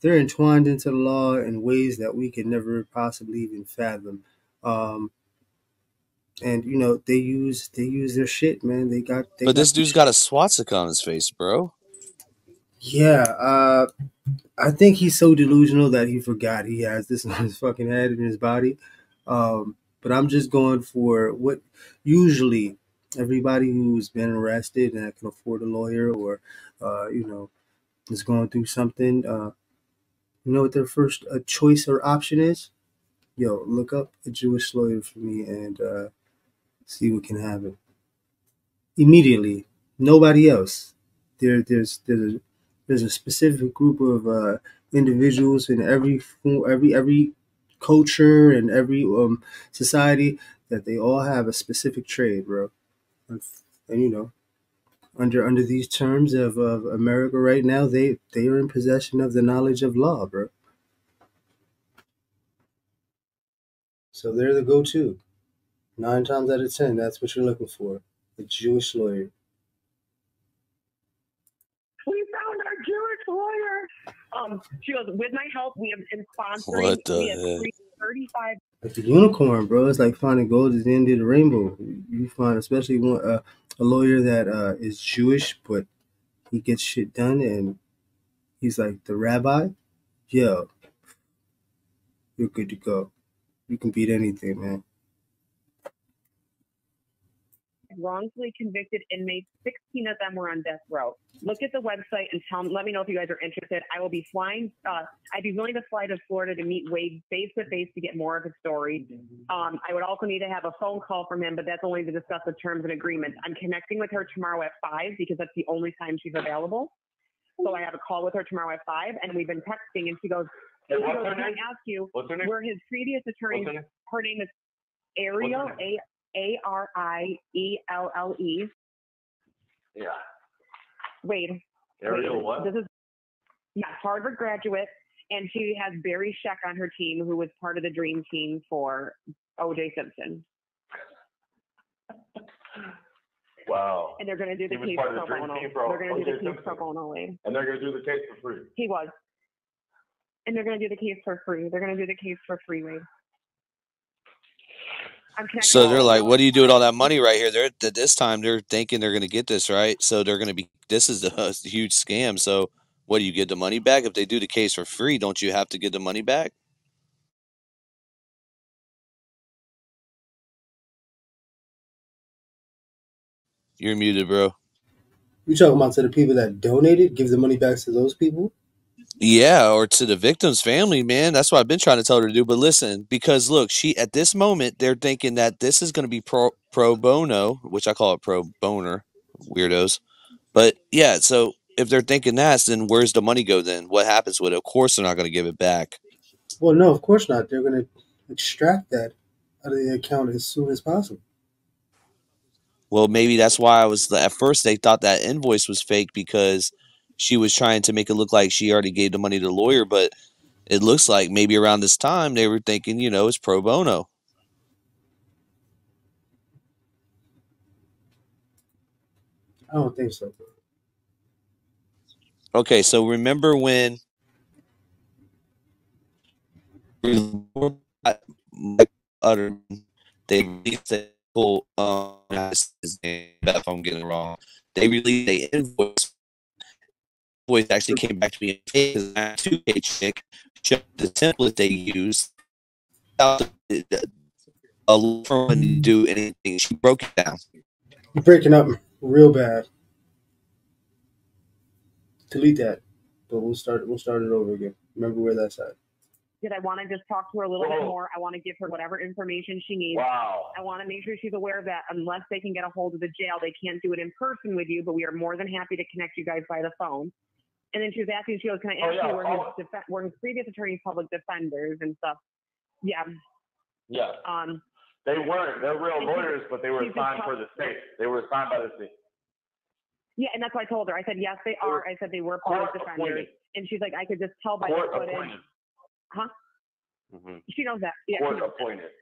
Speaker 3: entwined into the law in ways that we could never possibly even fathom. And you know they use their shit, man.
Speaker 2: But this dude's got a swastika on his face, bro.
Speaker 3: Yeah. I think he's so delusional that he forgot he has this on his fucking head and his body. But I'm just going for what usually everybody who's been arrested and can afford a lawyer or, is going through something. You know what their first choice or option is? Yo, look up a Jewish lawyer for me and see what can happen. Immediately, nobody else. There's a specific group of individuals in every culture and every society that they all have a specific trade, bro. And you know, under these terms of America right now, they are in possession of the knowledge of law, bro. So they're the go-to. 9 times out of 10, that's what you're looking for. A Jewish lawyer.
Speaker 4: We found our Jewish lawyer. She goes, with my help, we have been sponsoring.
Speaker 2: What the
Speaker 4: we have
Speaker 2: heck?
Speaker 4: 35.
Speaker 3: Like the unicorn, bro. It's like finding gold at the end of the rainbow. You find, especially a lawyer that is Jewish, but he gets shit done, and he's like the rabbi. Yo, you're good to go. You can beat anything, man.
Speaker 4: Wrongfully convicted inmates, 16 of them were on death row. Look at the website and let me know if you guys are interested. I will be flying. I'd be willing to fly to Florida to meet Wade face to face to get more of his story. I would also need to have a phone call from him, but that's only to discuss the terms and agreements. I'm connecting with her tomorrow at 5 because that's the only time she's available. So I have a call with her tomorrow at 5, and we've been texting, and she goes, can I ask you, where his previous attorney, her name is Ariel, Arielle.
Speaker 5: Yeah.
Speaker 4: Wade.
Speaker 5: Ariel what?
Speaker 4: This is Harvard graduate, and she has Barry Sheck on her team, who was part of the dream team for O.J. Simpson.
Speaker 5: Wow.
Speaker 4: And they're going to do the case pro bono. They're going to do the case pro bono, Wade.
Speaker 5: And they're going to do the case for free.
Speaker 4: He was. And they're going to do the case for free. They're going to do the case for free, Wade.
Speaker 2: So they're like, what do you do with all that money right here? This time they're thinking they're going to get this, right? So they're going to be, this is a huge scam. So what do you get the money back? If they do the case for free, don't you have to get the money back? You're muted, bro.
Speaker 3: You talking about to the people that donated? Give the money back to those people?
Speaker 2: Yeah, or to the victim's family, man. That's what I've been trying to tell her to do. But listen, because look, at this moment, they're thinking that this is going to be pro bono, which I call it pro boner, weirdos. But yeah, so if they're thinking that, then where's the money go then? What happens with it? Of course they're not going to give it back.
Speaker 3: Well, no, of course not. They're going to extract that out of the account as soon as possible.
Speaker 2: Well, maybe that's why at first they thought that invoice was fake because she was trying to make it look like she already gave the money to the lawyer, but it looks like maybe around this time they were thinking, it's pro bono.
Speaker 3: I don't think so.
Speaker 2: Okay, so remember when they released the whole his name, if I'm getting it wrong. They released the invoice actually came back to me because I had 2K chick showed the template they used without a firm to do anything. She broke it down.
Speaker 3: You're breaking up real bad. delete that. But we'll start it over again. Remember where that's at.
Speaker 4: I want to just talk to her a little bit more. I want to give her whatever information she needs.
Speaker 5: Wow.
Speaker 4: I want to make sure she's aware of that. Unless they can get a hold of the jail, they can't do it in person with you, but we are more than happy to connect you guys by the phone. And then she was asking, she goes, can I ask you were his previous attorneys public defenders and stuff? Yeah.
Speaker 5: Yeah. They weren't. They're real lawyers, but they were assigned for the state. They were assigned by the state.
Speaker 4: Yeah, and that's what I told her. I said, yes, they are. I said they were public defenders. And she's like, I could just tell by the footage. Huh? Mm-hmm. She knows that. Yeah.
Speaker 5: Court appointed.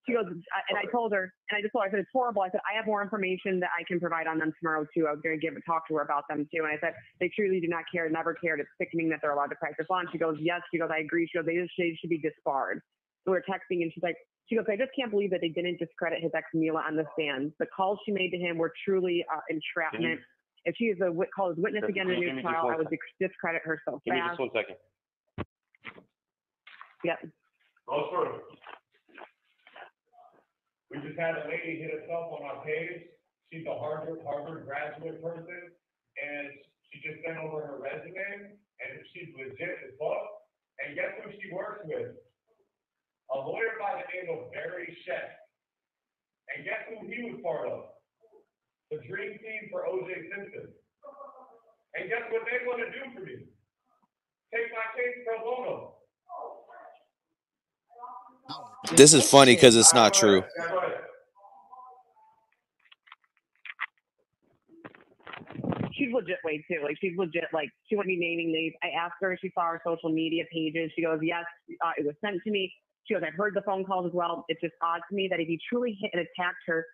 Speaker 4: She goes, and I told her, and I just told her, I said, it's horrible. I said, I have more information that I can provide on them tomorrow, too. I was going to talk to her about them, too. And I said, they truly do not care, never cared. It's sickening that they're allowed to practice law. And she goes, yes. She goes, I agree. She goes, they should be disbarred. So we're texting, and she goes, I just can't believe that they didn't discredit his ex Mila on the stand. The calls she made to him were truly entrapment. If she is called as witness again in a new trial, I would discredit her so fast.
Speaker 5: Give me just 1 second.
Speaker 4: Yep.
Speaker 7: Go through. We just had a lady hit us up on our page. She's a Harvard graduate person, and she just sent over her resume, and she's legit as fuck. And guess who she works with? A lawyer by the name of Barry Sheck. And guess who he was part of? The dream team for O.J. Simpson. And guess what they want to do for me? Take my case pro bono.
Speaker 2: This is funny because it's not true.
Speaker 4: She's legit way too. Like she's legit. Like she wouldn't be naming names. I asked her if she saw our social media pages. She goes, yes, it was sent to me. She goes, I've heard the phone calls as well. It's just odd to me that if he truly hit and attacked her,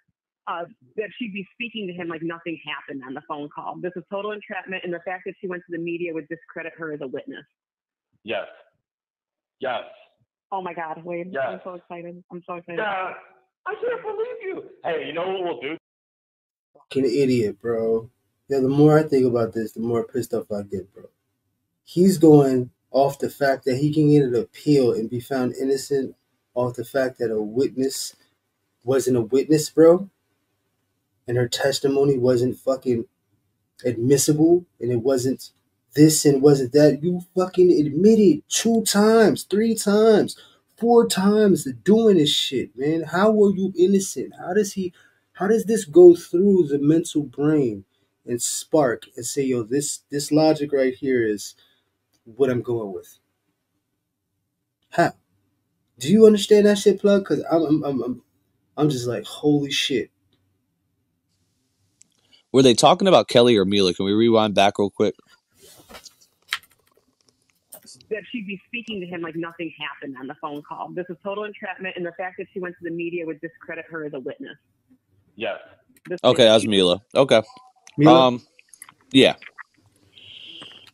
Speaker 4: that she'd be speaking to him like nothing happened on the phone call. This is total entrapment, and the fact that she went to the media would discredit her as a witness.
Speaker 5: Yes. Yes.
Speaker 4: Oh my God, Wade. Yes. I'm so excited.
Speaker 5: Yeah. I can't believe you. Hey, you know what we'll do?
Speaker 3: Fucking idiot, bro. Yeah, the more I think about this, the more pissed off I get, bro. He's going off the fact that he can get an appeal and be found innocent off the fact that a witness wasn't a witness, bro. And her testimony wasn't fucking admissible, and it wasn't this and wasn't that. You fucking admitted 2 times, 3 times, 4 times to doing this shit, man. How were you innocent? How does this go through the mental brain and spark and say, yo, this logic right here is what I'm going with? How? Do you understand that shit, Plug? Because I'm just like, holy shit.
Speaker 2: Were they talking about Kelli or Mila? Can we rewind back real quick?
Speaker 4: That she'd be speaking to him like nothing happened on the phone call. This is total entrapment, and the fact that she went to the media would discredit her as a witness.
Speaker 5: Yes.
Speaker 2: Okay, that was Mila. Okay.
Speaker 3: Mila?
Speaker 2: Yeah.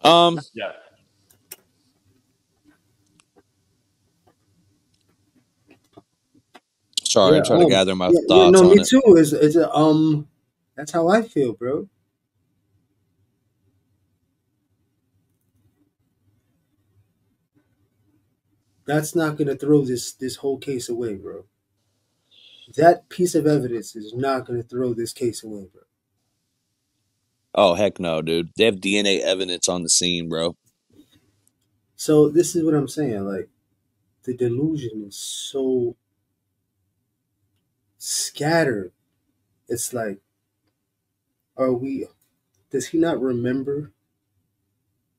Speaker 5: Yes.
Speaker 2: Sorry, I'm trying to gather my thoughts
Speaker 3: no,
Speaker 2: on
Speaker 3: me
Speaker 2: it.
Speaker 3: too. That's how I feel, bro. That's not gonna throw this whole case away, bro. That piece of evidence is not gonna throw this case away, bro.
Speaker 2: Oh, heck no, dude. They have DNA evidence on the scene, bro.
Speaker 3: So this is what I'm saying. Like, the delusion is so scattered. It's like, does he not remember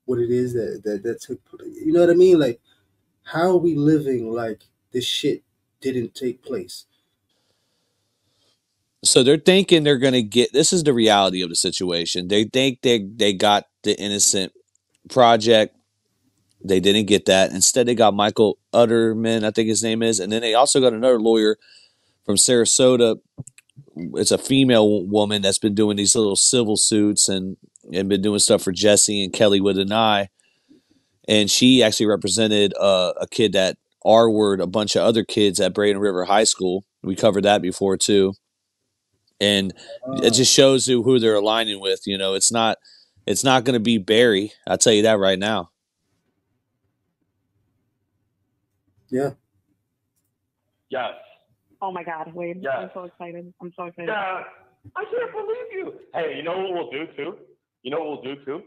Speaker 3: what it is that took place? You know what I mean? Like, how are we living like this shit didn't take place?
Speaker 2: So they're thinking they're going to get, this is the reality of the situation. They think they got the Innocent Project. They didn't get that. Instead, they got Michael Utterman, I think his name is. And then they also got another lawyer from Sarasota. It's a female woman that's been doing these little civil suits and been doing stuff for Jessi and Kelli with an eye. And she actually represented a kid that R-word a bunch of other kids at Braden River High School. We covered that before, too. And it just shows you who they're aligning with. You know, it's not going to be Barry. I'll tell you that right now.
Speaker 3: Yeah.
Speaker 5: Yes.
Speaker 4: Oh my God, Wade. Yes. I'm so excited.
Speaker 5: Yeah. I can't believe you. Hey, you know what we'll do too?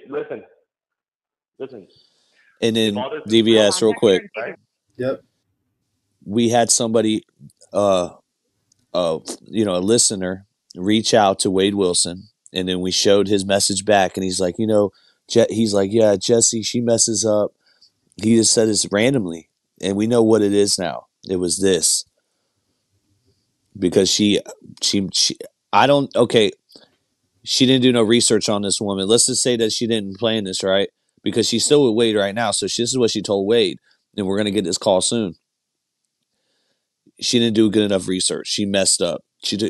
Speaker 5: Listen.
Speaker 2: And then
Speaker 5: All this is
Speaker 2: DVS real quick.
Speaker 5: right?
Speaker 3: Yep.
Speaker 2: We had somebody, a listener reach out to Wade Wilson, and then we showed his message back, and he's like, he's like, yeah, Jessi, she messes up. He just said this randomly, and we know what it is now. It was this because she she didn't do no research on this woman. Let's just say that she didn't plan this, right? Because she's still with Wade right now. So this is what she told Wade, and we're gonna get this call soon. She didn't do good enough research. She messed up.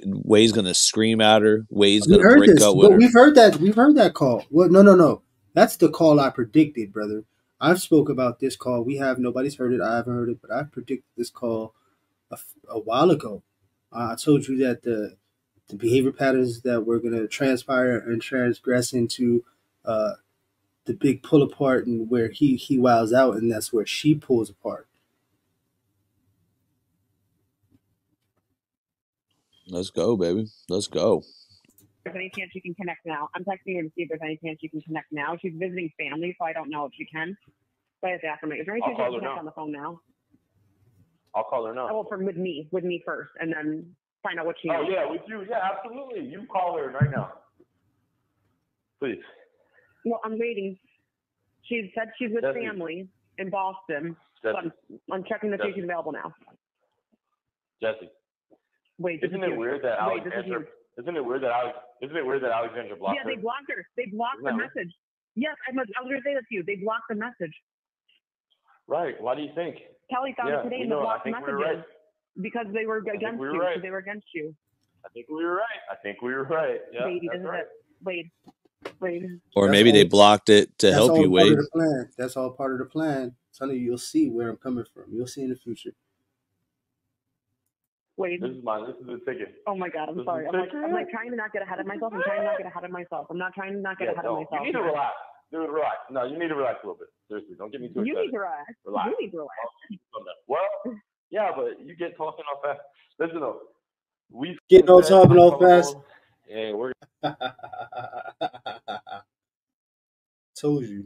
Speaker 2: Wade's gonna scream at her. Wade's gonna break up with her.
Speaker 3: We've heard that call. Well, no. That's the call I predicted, brother. I've spoke about this call. Nobody's heard it. I haven't heard it, but I predicted this call a while ago. I told you that the behavior patterns that were going to transpire and transgress into the big pull apart, and where he wows out, and that's where she pulls apart.
Speaker 2: Let's go, baby. Let's go.
Speaker 4: If there's any chance you can connect now. I'm texting her to see if there's any chance you can connect now. She's visiting family, so I don't know if she can. But I have to ask her, is there any chance you can connect on the phone now?
Speaker 5: I'll call her now.
Speaker 4: Oh, well, with me first, and then find out what she knows.
Speaker 5: Oh, yeah, with you. Yeah, absolutely. You call her right now. Please.
Speaker 4: Well, I'm waiting. She said she's with
Speaker 5: Jessi.
Speaker 4: family in Boston. So I'm checking to see if she's available now.
Speaker 5: Jessi.
Speaker 4: Wait,
Speaker 5: Isn't it weird that Alexandra blocked her?
Speaker 4: Yeah, they blocked her. They blocked the message. Yes, I was going to say that to you. They blocked the message.
Speaker 5: Right. Why do you think?
Speaker 4: Kelli found it today in the blocked messages because they were against you.
Speaker 5: Right.
Speaker 4: They were against you.
Speaker 5: I think we were right. Yeah,
Speaker 4: Wade,
Speaker 5: right.
Speaker 4: Wade.
Speaker 2: Or maybe they blocked it to help you, Wade.
Speaker 3: That's all part of the plan. Sonny, you'll see where I'm coming from. You'll see in the future.
Speaker 4: Wade.
Speaker 5: This is the ticket.
Speaker 4: Oh my God, I'm sorry. I'm like trying to not get ahead of myself. I'm trying to not get ahead of myself. I'm not trying to not get ahead of myself.
Speaker 5: You need to relax. Dude, relax. No, you need to relax a little bit. Seriously, don't get me too excited.
Speaker 4: You need to relax. You need to relax.
Speaker 5: Well, yeah, but you get talking off fast. Listen though,
Speaker 3: getting on talking off fast.
Speaker 5: Yeah, we're
Speaker 3: told you.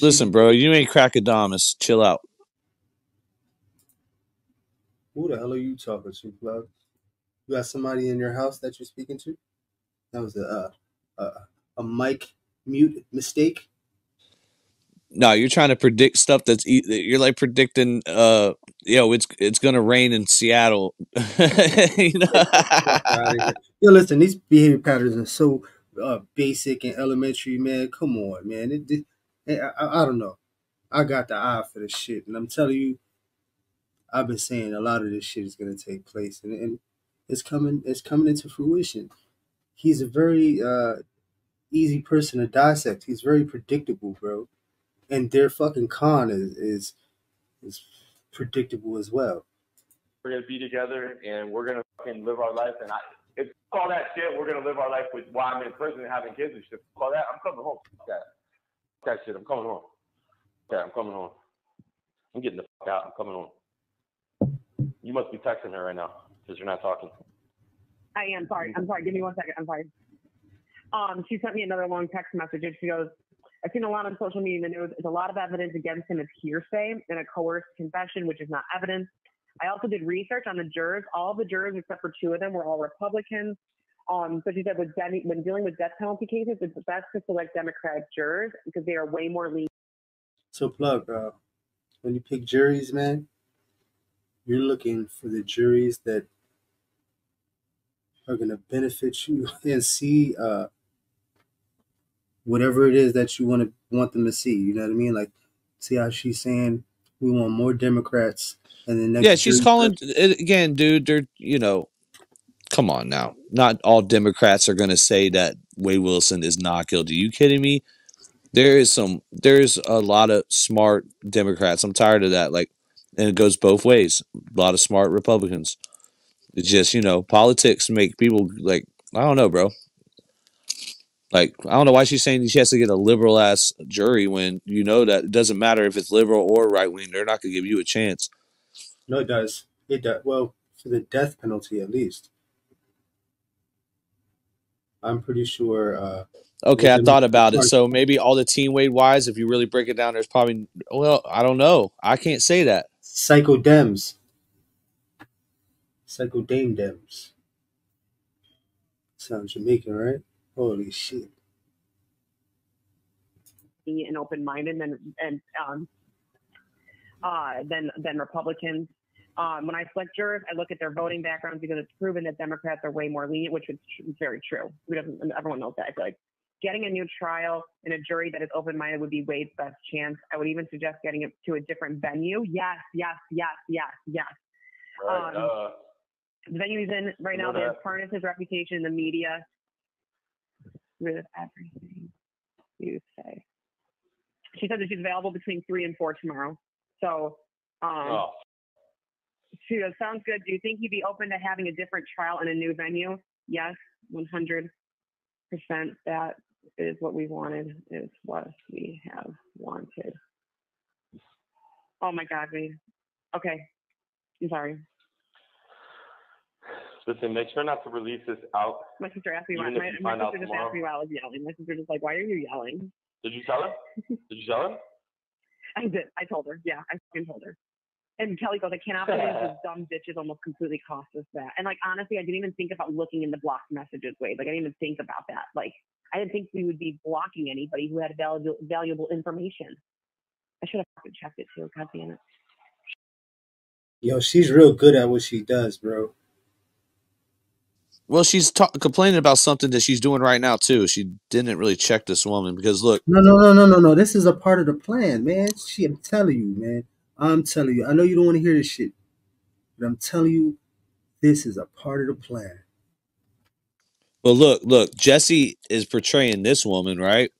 Speaker 2: Listen, bro, you ain't Crackadamus. Chill out.
Speaker 3: Who the hell are you talking to, Plug? You got somebody in your house that you're speaking to? That was a mic mute mistake.
Speaker 2: No, you're trying to predict stuff you're like predicting. It's gonna rain in Seattle. You know?
Speaker 3: Yo, listen, these behavior patterns are so basic and elementary, man. Come on, man. I don't know. I got the eye for this shit, and I'm telling you, I've been saying a lot of this shit is gonna take place, and it's coming into fruition. He's a very easy person to dissect. He's very predictable, bro. And their fucking con is predictable as well.
Speaker 5: We're gonna be together and we're gonna fucking live our life. And it's all that shit. We're gonna live our life with while I'm in prison and having kids and shit. All that. I'm coming home. That shit. I'm coming home. Yeah, I'm coming home. I'm getting the fuck out. I'm coming home. You must be texting her right now because you're not talking.
Speaker 4: I am sorry. Give me 1 second. I'm sorry. She sent me another long text message. And she goes, I've seen a lot on social media in the news. It's a lot of evidence against him. It's hearsay and a coerced confession, which is not evidence. I also did research on the jurors. All the jurors, except for 2 of them, were all Republicans. So she said when dealing with death penalty cases, it's best to select Democratic jurors because they are way more lenient.
Speaker 3: So, Plug, when you pick juries, man, you're looking for the juries that are going to benefit you and see whatever it is that you want them to see. You know what I mean? Like, see how she's saying we want more Democrats, and the next.
Speaker 2: Yeah, she's calling again, dude. They're come on now. Not all Democrats are going to say that Wade Wilson is not guilty. Are you kidding me? There's a lot of smart Democrats. I'm tired of that. And it goes both ways. A lot of smart Republicans. It's just, politics make people I don't know, bro. I don't know why she's saying she has to get a liberal ass jury when you know that it doesn't matter if it's liberal or right wing. They're not going to give you a chance.
Speaker 3: No, it does. It does. Well, for the death penalty, at least. I'm pretty sure.
Speaker 2: Okay, I thought about it. So maybe all the Team Wade wives, if you really break it down, there's probably, well, I don't know. I can't say that.
Speaker 3: Psycho Dems. Psycho Dame Dems. Sounds Jamaican, right? Holy shit.
Speaker 4: And open-minded than Republicans. When I select jurors, I look at their voting backgrounds because it's proven that Democrats are way more lenient, which is very true. Everyone knows that. I feel like getting a new trial in a jury that is open-minded would be Wade's best chance. I would even suggest getting it to a different venue. Yes.
Speaker 5: Right.
Speaker 4: The venue he's in right now, they have tarnished his reputation in the media with everything you say. She said that she's available between 3 and 4 tomorrow. So, she goes, sounds good. Do you think he'd be open to having a different trial in a new venue? Yes, 100%. That is what we wanted, is what we have wanted. Oh my God, okay. I'm sorry.
Speaker 5: Listen, make sure not to release this out.
Speaker 4: My sister asked me why. My sister just asked me why I was yelling. My sister just like, why are you yelling?
Speaker 5: Did you tell her? Did you tell her?
Speaker 4: I did. I told her. Yeah, I fucking told her. And Kelly goes, I cannot believe this dumb bitches almost completely cost us that. And like, honestly, I didn't even think about looking in the blocked messages, Wade. Like, I didn't even think about that. Like, I didn't think we would be blocking anybody who had valuable information. I should have fucking checked it too. God damn it.
Speaker 3: Yo, she's real good at what she does, bro.
Speaker 2: Well, she's complaining about something that she's doing right now too. She didn't really check this woman because look.
Speaker 3: No. This is a part of the plan, man. I'm telling you, man. I'm telling you. I know you don't want to hear this shit, but I'm telling you, this is a part of the plan.
Speaker 2: Well, look. Jessi is portraying this woman, right?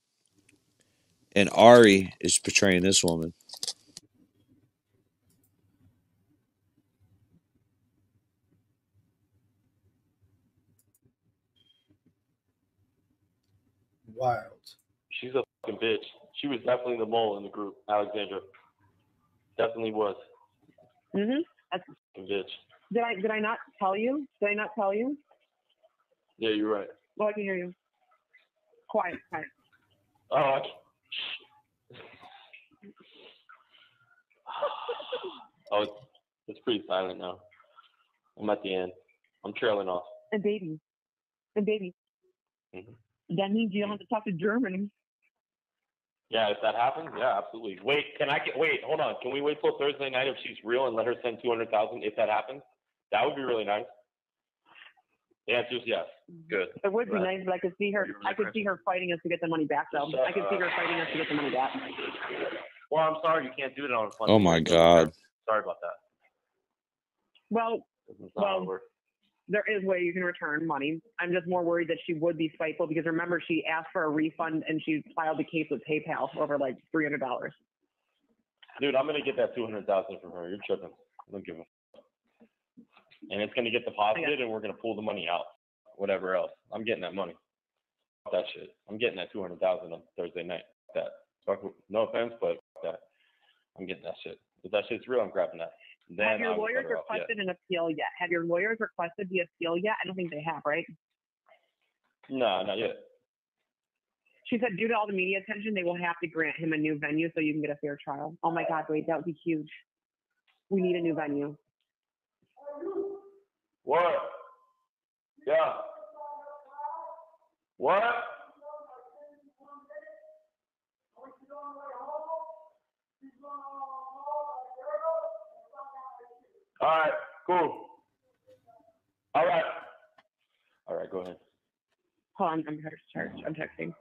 Speaker 2: And Ari is portraying this woman.
Speaker 3: Wild.
Speaker 5: She's a fucking bitch. She was definitely the mole in the group, Alexandra. Definitely was.
Speaker 4: Mm-hmm.
Speaker 5: That's a bitch.
Speaker 4: Did I not tell you? Did I not tell you?
Speaker 5: Yeah, you're right.
Speaker 4: Well, I can hear you. Quiet.
Speaker 5: Oh, it's pretty silent now. I'm at the end. I'm trailing off.
Speaker 4: And baby.
Speaker 5: Mm-hmm.
Speaker 4: That means you don't have to talk to Germany.
Speaker 5: Yeah, if that happens, yeah, absolutely. Wait, hold on. Can we wait till Thursday night if she's real and let her send $200,000 if that happens? That would be really nice. The answer is yes. Good.
Speaker 4: It would be nice, but I could see her fighting us to get the money back, though. I could see her fighting us to get the money back.
Speaker 5: Well, I'm sorry you can't do it on a fund.
Speaker 2: Oh my God.
Speaker 5: Sorry about that.
Speaker 4: Well, there is a way you can return money. I'm just more worried that she would be spiteful because remember, she asked for a refund and she filed the case with PayPal over like $300.
Speaker 5: Dude, I'm gonna get that $200,000 from her. You're tripping. I don't give a. And it's gonna get deposited, and we're gonna pull the money out. Whatever else, I'm getting that money. That shit. I'm getting that $200,000 on Thursday night. No offense, but that. I'm getting that shit. If that shit's real, I'm grabbing that. Then
Speaker 4: have your lawyers requested an appeal yet? Have your lawyers requested the appeal yet? I don't think they have, right?
Speaker 5: No, not yet.
Speaker 4: She said due to all the media attention, they will have to grant him a new venue so you can get a fair trial. Oh my God, Wade, that would be huge. We need a new venue.
Speaker 5: What? Yeah. What? All right, cool. All right, go ahead.
Speaker 4: Hold on, I'm texting.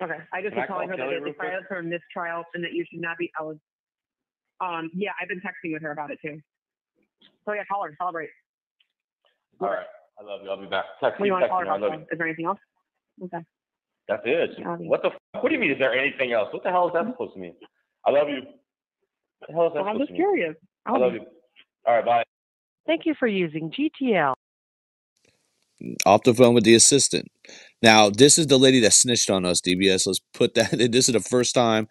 Speaker 4: Okay, I just was telling her that they filed for a mistrial and that you should not be eligible. Yeah, I've been texting with her about it too. So yeah, call her, celebrate.
Speaker 5: All right, I love you. I'll be back. Text
Speaker 4: you want to call her
Speaker 5: about?
Speaker 4: Is there anything else? Okay.
Speaker 5: That's it. What the? What do you mean? Is there anything else? What the hell is that supposed to mean? I love you. What the hell is that supposed to mean?
Speaker 4: I'm just curious.
Speaker 5: I love you. All right, bye.
Speaker 6: Thank you for using GTL.
Speaker 2: Off the phone with the assistant. Now, this is the lady that snitched on us, DBS. Let's put that. This is the first time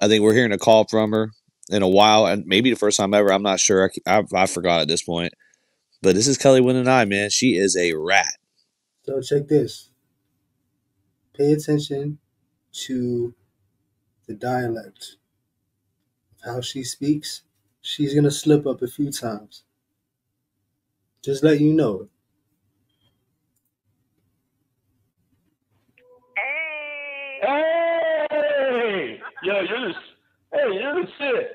Speaker 2: I think we're hearing a call from her in a while, and maybe the first time ever. I'm not sure. I forgot at this point. But this is Kelli with an I, man. She is a rat.
Speaker 3: So check this. Pay attention to the dialect of how she speaks. She's going to slip up a few times. Just let you know.
Speaker 5: Hey! Yo, you're the shit.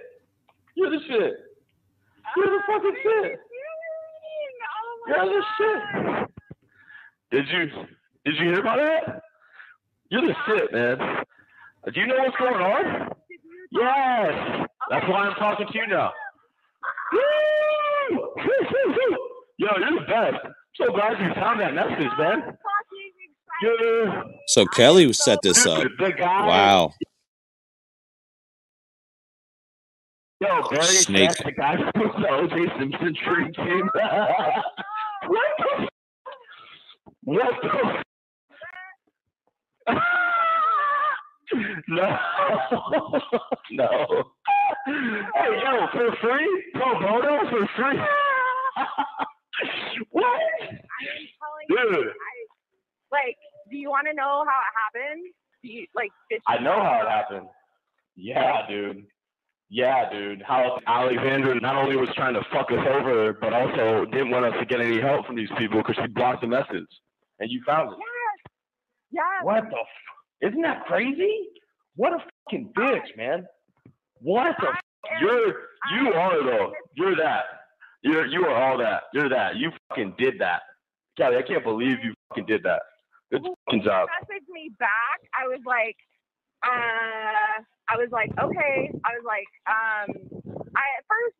Speaker 5: You're the shit. You're the fucking shit. You're the shit. Did you hear about that? You're the shit, man. Do you know what's going on? Yes. That's why I'm talking to you now. Woo! Yo, you're the best. I'm so glad you found that message, man. Yeah.
Speaker 2: So Kelli set this up. Wow.
Speaker 5: Yo, Barry
Speaker 2: Snake.
Speaker 5: Sheck, the guy from the O.J. Simpson dream team. What the? No. No. Hey, yo, for free? Pro bono for free? What?
Speaker 8: I'm telling you. Do you want to know how it happened?
Speaker 5: I know how it happened. Yeah, dude. Yeah, dude. How Alexandra not only was trying to fuck us over, but also didn't want us to get any help from these people because she blocked the message. And you found it.
Speaker 8: Yes. Yes.
Speaker 5: What the Isn't that crazy? What a fucking bitch, man. What the You are though. You're that. You are all that. You're that. You fucking did that. Kelli, I can't believe you fucking did that. Good fucking job.
Speaker 8: She messaged me back. I was like, okay. At first,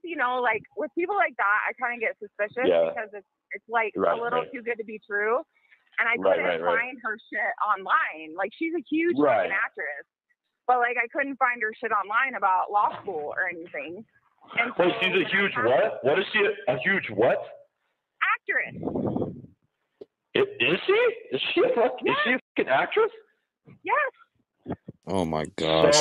Speaker 8: with people like that, I kind of get suspicious because it's a little too good to be true. And I couldn't find her shit online. She's a huge fucking actress. But, I couldn't find her shit online about law school or anything. And
Speaker 5: wait, she's a huge what? What is she? A huge what?
Speaker 8: Actress.
Speaker 5: Is she? Is she a fucking actress?
Speaker 8: Yes.
Speaker 2: Oh, my gosh.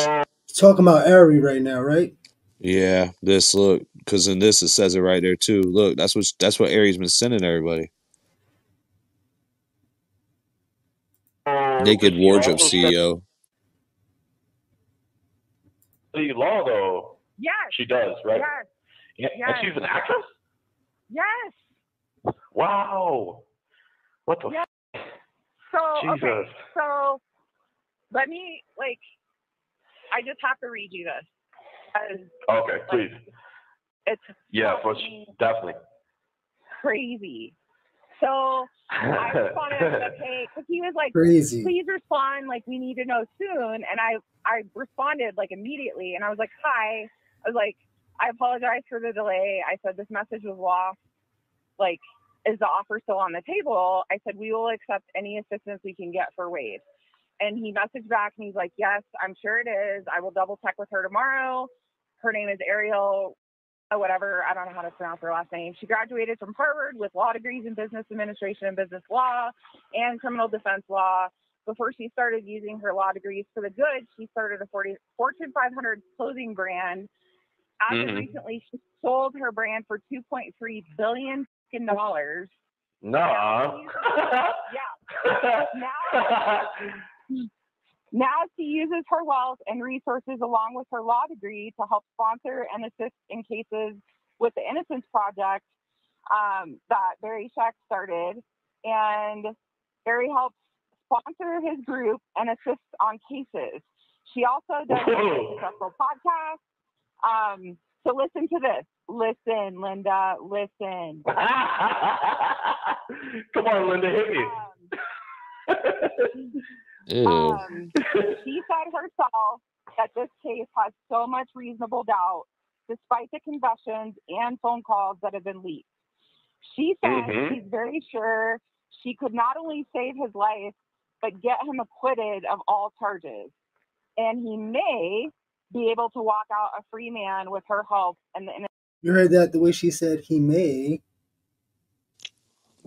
Speaker 3: Talking about Ari right now, right?
Speaker 2: Yeah, look, because in this it says it right there too. Look, that's what Ari's been sending everybody. Naked Wardrobe CEO.
Speaker 5: Law though.
Speaker 8: Yes.
Speaker 5: She does, right?
Speaker 8: Yes.
Speaker 5: And she's an actress?
Speaker 8: Yes.
Speaker 5: Wow. What the
Speaker 8: So
Speaker 5: Jesus.
Speaker 8: Okay, so let me I just have to read you this.
Speaker 5: Okay, please.
Speaker 8: It's
Speaker 5: definitely
Speaker 8: crazy. So I responded, okay, because he was like,
Speaker 3: crazy.
Speaker 8: Please respond, we need to know soon. And I responded immediately, and I was like, hi. I was like, I apologize for the delay. I said this message was lost. Is the offer still on the table? I said, we will accept any assistance we can get for Wade. And he messaged back, and he's like, yes, I'm sure it is. I will double check with her tomorrow. Her name is Ariel, whatever. I don't know how to pronounce her last name. She graduated from Harvard with law degrees in business administration and business law and criminal defense law. Before she started using her law degrees for the good, she started a Fortune 500 clothing brand. As of recently, she sold her brand for $2.3 billion.
Speaker 5: No.
Speaker 8: Now she uses her wealth and resources along with her law degree to help sponsor and assist in cases with the Innocence Project that Barry Sheck started. And Barry helps sponsor his group and assist on cases. She also does a successful podcast. So listen to this. Listen, Linda, listen.
Speaker 5: Come on, Linda, hit me.
Speaker 8: She said herself that this case has so much reasonable doubt, despite the confessions and phone calls that have been leaked. She said she's very sure she could not only save his life, but get him acquitted of all charges. And he may be able to walk out a free man with her help.
Speaker 3: You heard that the way she said he may.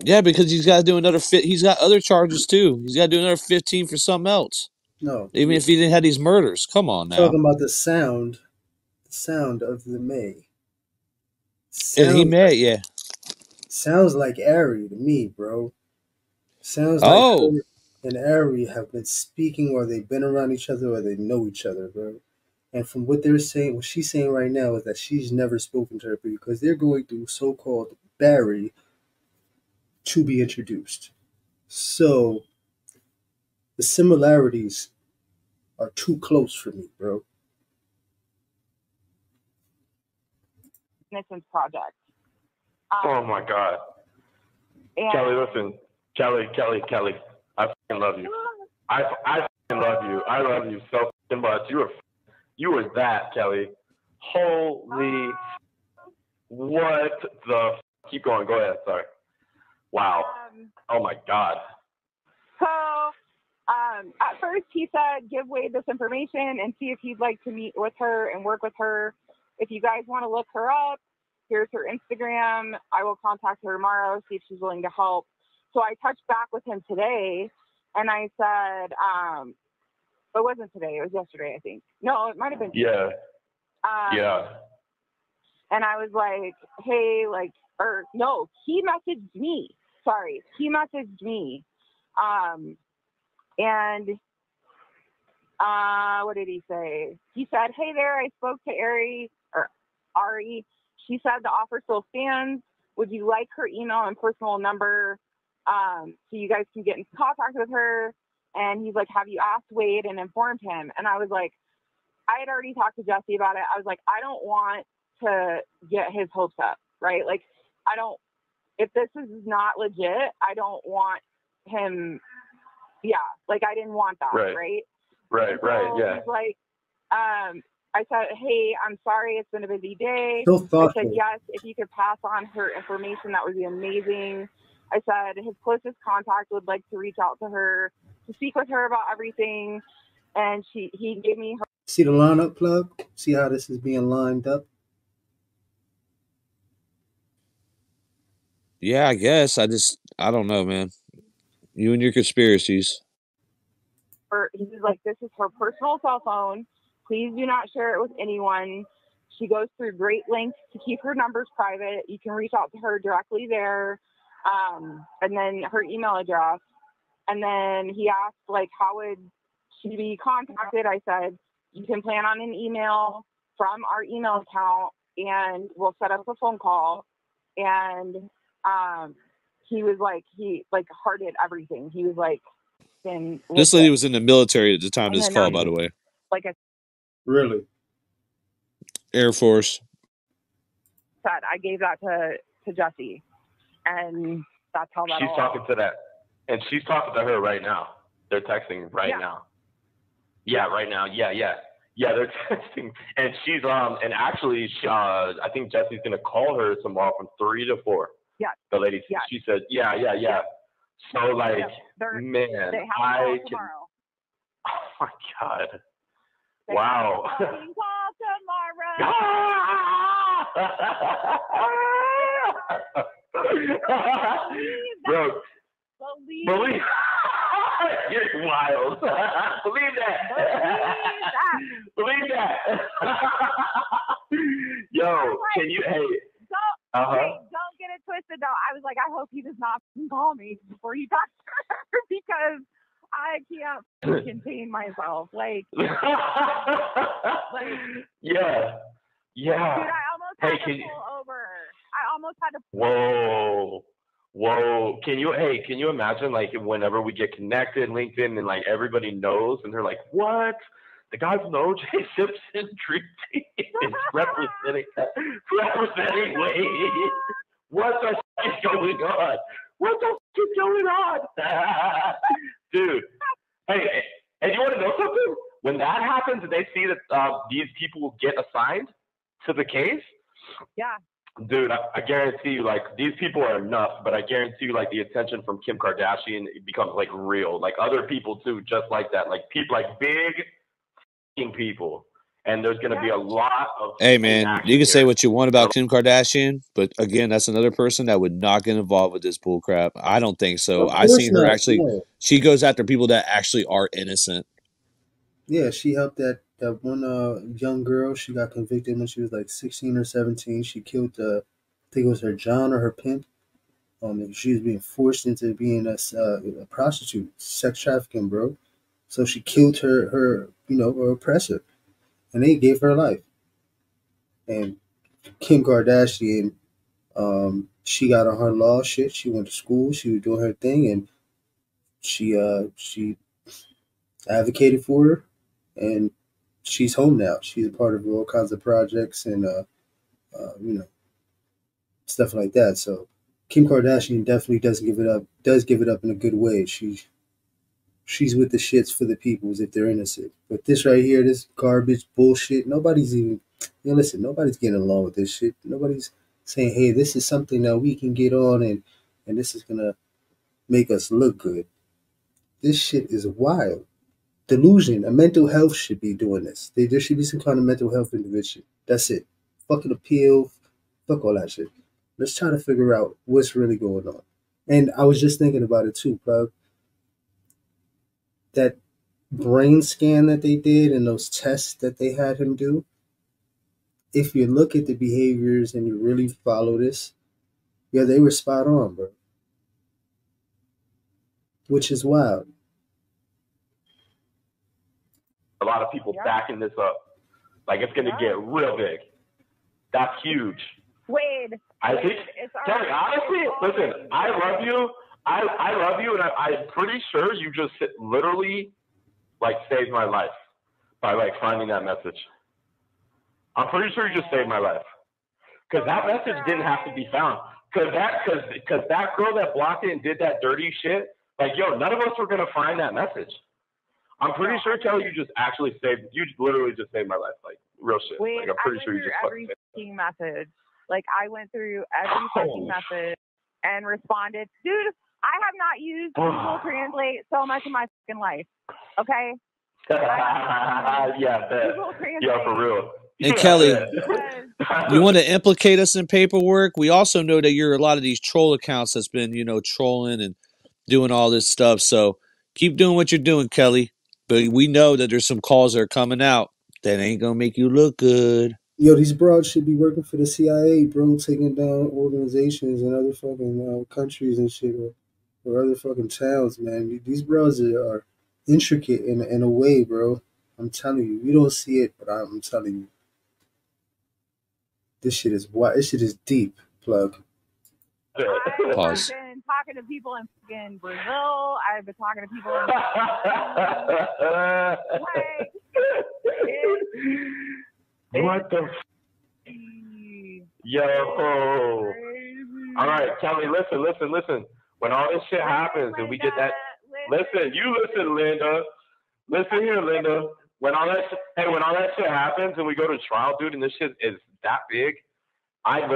Speaker 2: Yeah, because he's got to do another he's got other charges too. He's got to do another 15 for something else.
Speaker 3: No.
Speaker 2: Even if he didn't have these murders. Come on now.
Speaker 3: Talking about the sound of the may.
Speaker 2: And he may,
Speaker 3: Sounds like Ari to me, bro. Sounds like
Speaker 2: Oh,
Speaker 3: her and Ari have been speaking, or they've been around each other, or they know each other, bro. And from what they're saying, what she's saying right now is that she's never spoken to her because they're going through so-called Barry to be introduced. So the similarities are too close for me, bro.
Speaker 8: Innocence Project.
Speaker 5: Oh my God.
Speaker 8: And
Speaker 5: Kelly, listen. Kelly. I fucking love you. I fucking love you. I love you so fucking much. You were that, Kelly. Holy. What the. Keep going. Go ahead. Sorry. Wow. Oh my God.
Speaker 8: So, at first he said, give Wade this information and see if he'd like to meet with her and work with her. If you guys want to look her up, here's her Instagram. I will contact her tomorrow, see if she's willing to help. So I touched back with him today, and I said, it wasn't today, it was yesterday, I think. No, it might have been today.
Speaker 5: Yeah.
Speaker 8: And I was like, hey, like, or no, he messaged me. Sorry, he messaged me. And what did he say? He said, hey there, I spoke to Ari. She said the offer still stands. Would you like her email and personal number so you guys can get in contact with her? And he's like, have you asked Wade and informed him? And I was like, I had already talked to Jessi about it. I was like, I don't want to get his hopes up, right? Like, if this is not legit, I don't want him, like, I didn't want that, right?
Speaker 5: Right, yeah.
Speaker 8: He's like, I said, hey, I'm sorry, it's been a busy day.
Speaker 3: So
Speaker 8: I
Speaker 3: thoughtful.
Speaker 8: said, yes, if you could pass on her information, that would be amazing. I said his closest contact would like to reach out to her to speak with her about everything. And he gave me her.
Speaker 3: See the lineup, plug? See how this is being lined up?
Speaker 2: yeah, I guess. I don't know, man. You and your conspiracies.
Speaker 8: He was like, this is her personal cell phone. Please do not share it with anyone. She goes through great lengths to keep her numbers private. You can reach out to her directly there. And then her email address. And then he asked, like, how would she be contacted? I said, you can plan on an email from our email account and we'll set up a phone call. And he was like, he like hearted everything. He was like,
Speaker 2: this lady was in the military at the time of this call, by the way.
Speaker 8: Like I
Speaker 3: Really?
Speaker 2: Air Force.
Speaker 8: said, I gave that to Jessi, and that's how that
Speaker 5: She's
Speaker 8: all
Speaker 5: talking to that, and she's talking to her right now. They're texting right now. Yeah, right now. Yeah, they're texting, and she's and actually, I think Jessi's gonna call her tomorrow from 3 to 4.
Speaker 8: Yeah.
Speaker 5: The lady, she said, yeah. So like, man,
Speaker 8: they have a call tomorrow.
Speaker 5: Oh my God. Wow.
Speaker 8: Call tomorrow.
Speaker 5: Bro,
Speaker 8: Believe
Speaker 5: you're wild. Believe that. Believe that. Yo, can you, hey.
Speaker 8: Don't get it twisted though. I was like, I hope he does not call me before he talks to her because I can't contain myself. Like,
Speaker 5: yeah.
Speaker 8: Dude, I almost had to pull over. I almost had to.
Speaker 5: Whoa. Can you imagine, like, whenever we get connected, LinkedIn, and like everybody knows, and they're like, what? The guy from the O.J. Simpson Dream Team is representing Wade. What the f*** is going on? What the f*** is going on? Dude. Hey, and you want to know something? When that happens and they see that these people get assigned to the case, dude, I guarantee you, like, these people are nuts, but I guarantee you, like, the attention from Kim Kardashian becomes, like, real. Like, other people, too, just like that. Like, people, like, big people. And there's going to be a lot of...
Speaker 2: Hey, man, you can say what you want about Kim Kardashian, but, again, that's another person that would not get involved with this bull crap. I don't think so. I seen her actually... No. She goes after people that actually are innocent.
Speaker 3: Yeah, she helped that one young girl. She got convicted when she was like 16 or 17. She killed, I think it was her John or her pimp. She was being forced into being a prostitute, sex trafficking, bro. So she killed her her oppressor, and they gave her life. And Kim Kardashian, she got on her law shit. She went to school. She was doing her thing, and she advocated for her, and she's home now. She's a part of all kinds of projects and stuff like that. So Kim Kardashian definitely does give it up. Does give it up in a good way. She's with the shits for the peoples if they're innocent. But this right here, this garbage bullshit, nobody's even. Listen, nobody's getting along with this shit. Nobody's saying, hey, this is something that we can get on and this is gonna make us look good. This shit is wild. Delusion. A mental health should be doing this. There should be some kind of mental health intervention. That's it. Fucking appeal. Fuck all that shit. Let's try to figure out what's really going on. And I was just thinking about it too, Plug. That brain scan that they did and those tests that they had him do, if you look at the behaviors and you really follow this, yeah, they were spot on, bro. Which is wild.
Speaker 5: A lot of people backing this up. Like, it's going to get real big. That's huge.
Speaker 8: Wade.
Speaker 5: I think, Kelli, honestly, listen, I love you. I love you, and I'm pretty sure you just literally, like, saved my life by, like, finding that message. I'm pretty sure you just saved my life. Because that message didn't have to be found. Because that girl that blocked it and did that dirty shit, like, yo, none of us were going to find that message. I'm pretty sure, Kelli, you literally just saved my life. Like, real shit.
Speaker 8: Wait,
Speaker 5: like, I'm pretty sure you just
Speaker 8: every fucking message. Like, I went through every fucking message and responded. Dude, I have not used Google Translate so much in my fucking life. Okay?
Speaker 5: Yeah, for real.
Speaker 2: And Kelli, you want to implicate us in paperwork? We also know that you're a lot of these troll accounts that's been, trolling and doing all this stuff. So keep doing what you're doing, Kelli. But we know that there's some calls that are coming out that ain't going to make you look good.
Speaker 3: Yo, these broads should be working for the CIA, bro, taking down organizations in other fucking countries and shit, or other fucking towns, man. These broads are intricate in a way, bro. I'm telling you. You don't see it, but I'm telling you. This shit is wild. This shit is deep, Plug.
Speaker 2: Pause.
Speaker 8: I've been talking to people in Brazil. I've been talking to people in
Speaker 5: what the yo. All right, Kelli, listen. When all this shit happens and we get that, listen, Linda. Listen here, Linda. When all that shit happens and we go to trial, dude, and this shit is that big, I'm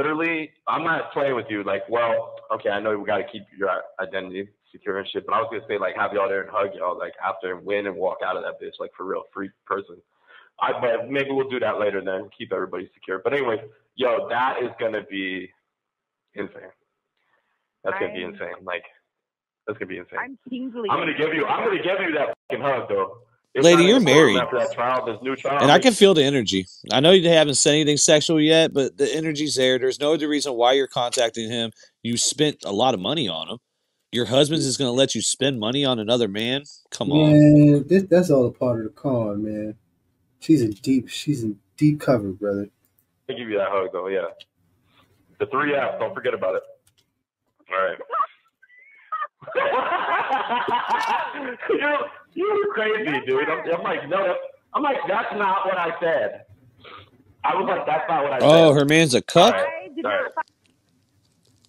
Speaker 5: not playing with you. Like, well, okay, I know we got to keep your identity secure and shit, but I was gonna say, like, have y'all there and hug y'all, like, after and win and walk out of that bitch, like, for real, free person. But maybe we'll do that later then, keep everybody secure. But anyway, yo, that is gonna be insane. That's gonna be insane. Like, that's gonna be insane.
Speaker 8: I'm Kingsley.
Speaker 5: I'm gonna give you that fucking hug, though.
Speaker 2: Lady, you're married.
Speaker 5: After that trial, this new trial,
Speaker 2: and I can feel the energy. I know you haven't said anything sexual yet, but the energy's there. There's no other reason why you're contacting him. You spent a lot of money on him. Your husband's is going to let you spend money on another man? Come on.
Speaker 3: Man, that's all a part of the con, man. She's in deep cover, brother.
Speaker 5: I'll give you that hug, though, yeah. The 3 F's, don't forget about it. All right. You're crazy, dude. I'm like, no, that's not what I said. I was like, that's not what I said.
Speaker 2: Oh, her man's a cuck?
Speaker 5: Right.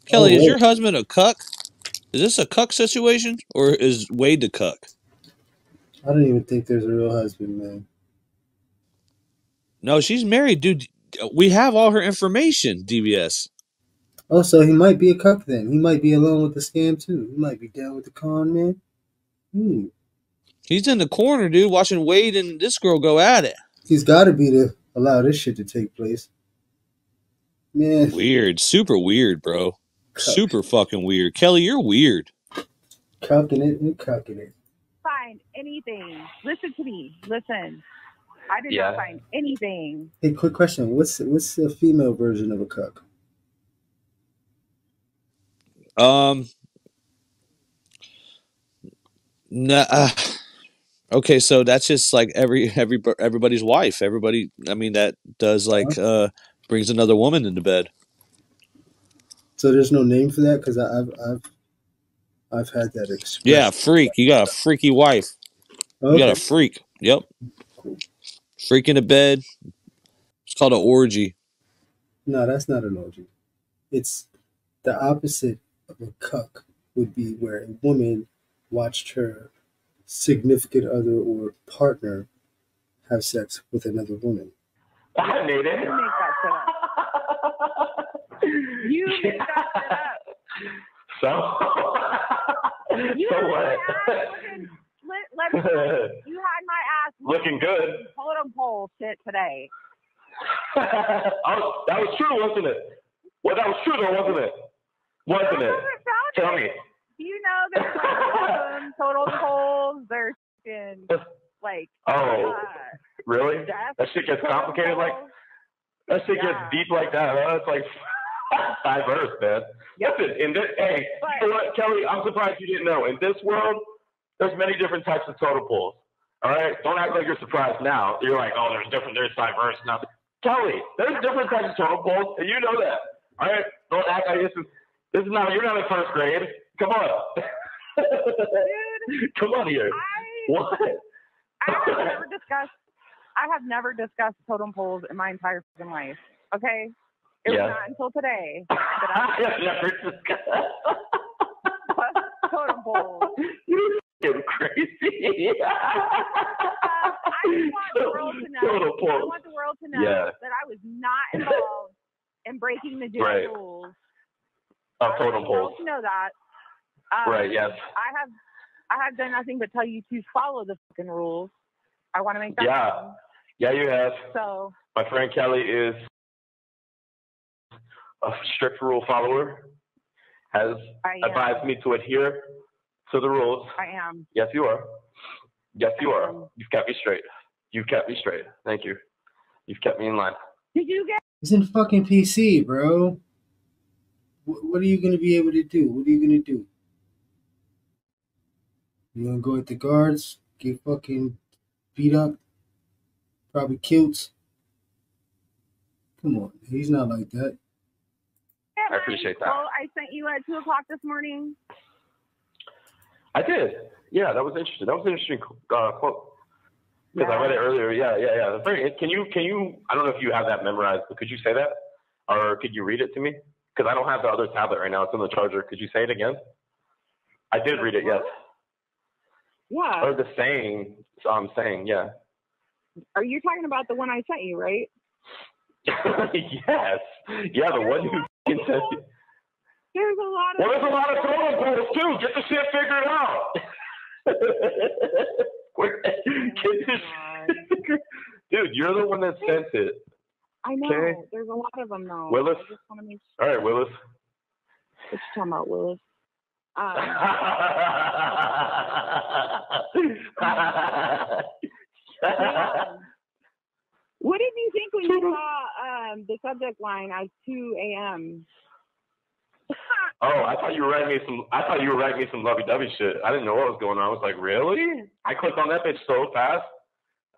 Speaker 2: Kelli, is your husband a cuck? Is this a cuck situation, or is Wade the cuck?
Speaker 3: I don't even think there's a real husband, man.
Speaker 2: No, she's married, dude. We have all her information, DBS.
Speaker 3: Oh, so he might be a cuck then. He might be alone with the scam, too. He might be down with the con, man.
Speaker 2: He's in the corner, dude, watching Wade and this girl go at it.
Speaker 3: He's got to be to allow this shit to take place. Man.
Speaker 2: Weird. Super weird, bro. Cuck. Super fucking weird. Kelli, you're weird.
Speaker 3: Cucking it and cucking it.
Speaker 8: Find anything. Listen to me. Listen. I did not find anything.
Speaker 3: Hey, quick question. What's the female version of a cuck?
Speaker 2: Um. Nah, okay, so that's just like everybody's wife. Everybody, I mean, that does like brings another woman into bed.
Speaker 3: So there's no name for that because I've had that
Speaker 2: Yeah,
Speaker 3: expression.
Speaker 2: freak. You got a freaky wife. You got a
Speaker 3: Okay,
Speaker 2: freak. Yep,
Speaker 3: cool.
Speaker 2: freak in the bed. It's called an orgy.
Speaker 3: No, that's not an orgy. It's the opposite of a cuck would be where a woman watched her significant other or partner have sex with another woman.
Speaker 5: I made it.
Speaker 8: You make that shit up. You made that shit up.
Speaker 5: So,
Speaker 8: You
Speaker 5: so
Speaker 8: had
Speaker 5: what?
Speaker 8: my ass looking, let me tell you had my ass
Speaker 5: Looking good.
Speaker 8: totem pole shit today.
Speaker 5: Oh, that was true, wasn't it? Well, that was true, though, wasn't it? Wasn't it? Tell me.
Speaker 8: You know, there's like totem poles. There's like.
Speaker 5: Oh, really?
Speaker 8: Death,
Speaker 5: That shit gets complicated like. That shit gets deep like that. Huh? It's like diverse, man.
Speaker 8: Yep.
Speaker 5: Listen, in this, hey, you know what, Kelly? I'm surprised you didn't know. In this world, there's many different types of totem poles. All right, don't act like you're surprised now. You're like, oh, there's diverse now. Kelly, there's different types of totem poles, and you know that. All right, don't act like this is not. You're not in first grade. Come on.
Speaker 8: Dude,
Speaker 5: come on here. What?
Speaker 8: I have never discussed totem poles in my entire fucking life. Okay? It was not until today that I
Speaker 5: have never discussed
Speaker 8: totem poles.
Speaker 5: You're crazy.
Speaker 8: I want the world to know that I was not involved in breaking the jail rules.
Speaker 5: Of totem poles.
Speaker 8: I want to know that.
Speaker 5: Right, yes.
Speaker 8: I have done nothing but tell you to follow the fucking rules. I want to make that known.
Speaker 5: Yeah, you have.
Speaker 8: So
Speaker 5: my friend Kelly is a strict rule follower. Has advised me to adhere to the rules.
Speaker 8: I am.
Speaker 5: Yes, you are. Yes, you are. You've kept me straight. You've kept me straight. Thank you. You've kept me in line.
Speaker 8: Did you get?
Speaker 3: It's in fucking PC, bro. What are you gonna be able to do? What are you gonna do? You gonna go at the guards, get fucking beat up, probably killed? Come on, he's not like that.
Speaker 5: I appreciate that.
Speaker 8: Oh, I sent you at 2:00 this morning.
Speaker 5: I did. Yeah, that was interesting. That was an interesting quote. Because I read it earlier. Yeah. Very. Can you? I don't know if you have that memorized, but could you say that, or could you read it to me? Because I don't have the other tablet right now. It's in the charger. Could you say it again? I did read it. Yes.
Speaker 8: Yeah.
Speaker 5: Or the saying. I'm saying. Yeah.
Speaker 8: Are you talking about the one I sent you, right?
Speaker 5: Yes. Yeah, the one you said.
Speaker 8: There's a lot of.
Speaker 5: Well, there's a lot of totem poles too. Get the shit figured out. Dude, you're the one that sent it.
Speaker 8: I know.
Speaker 5: Okay.
Speaker 8: There's a lot of them though.
Speaker 5: Willis.
Speaker 8: I just want to make sure.
Speaker 5: All right, Willis.
Speaker 8: What you talking about, Willis? What did you think when you saw the subject line as 2 a.m.?
Speaker 5: Oh, I thought you were writing me some lovey-dovey shit. I didn't know what was going on. I was like, really? I clicked on that bitch so fast.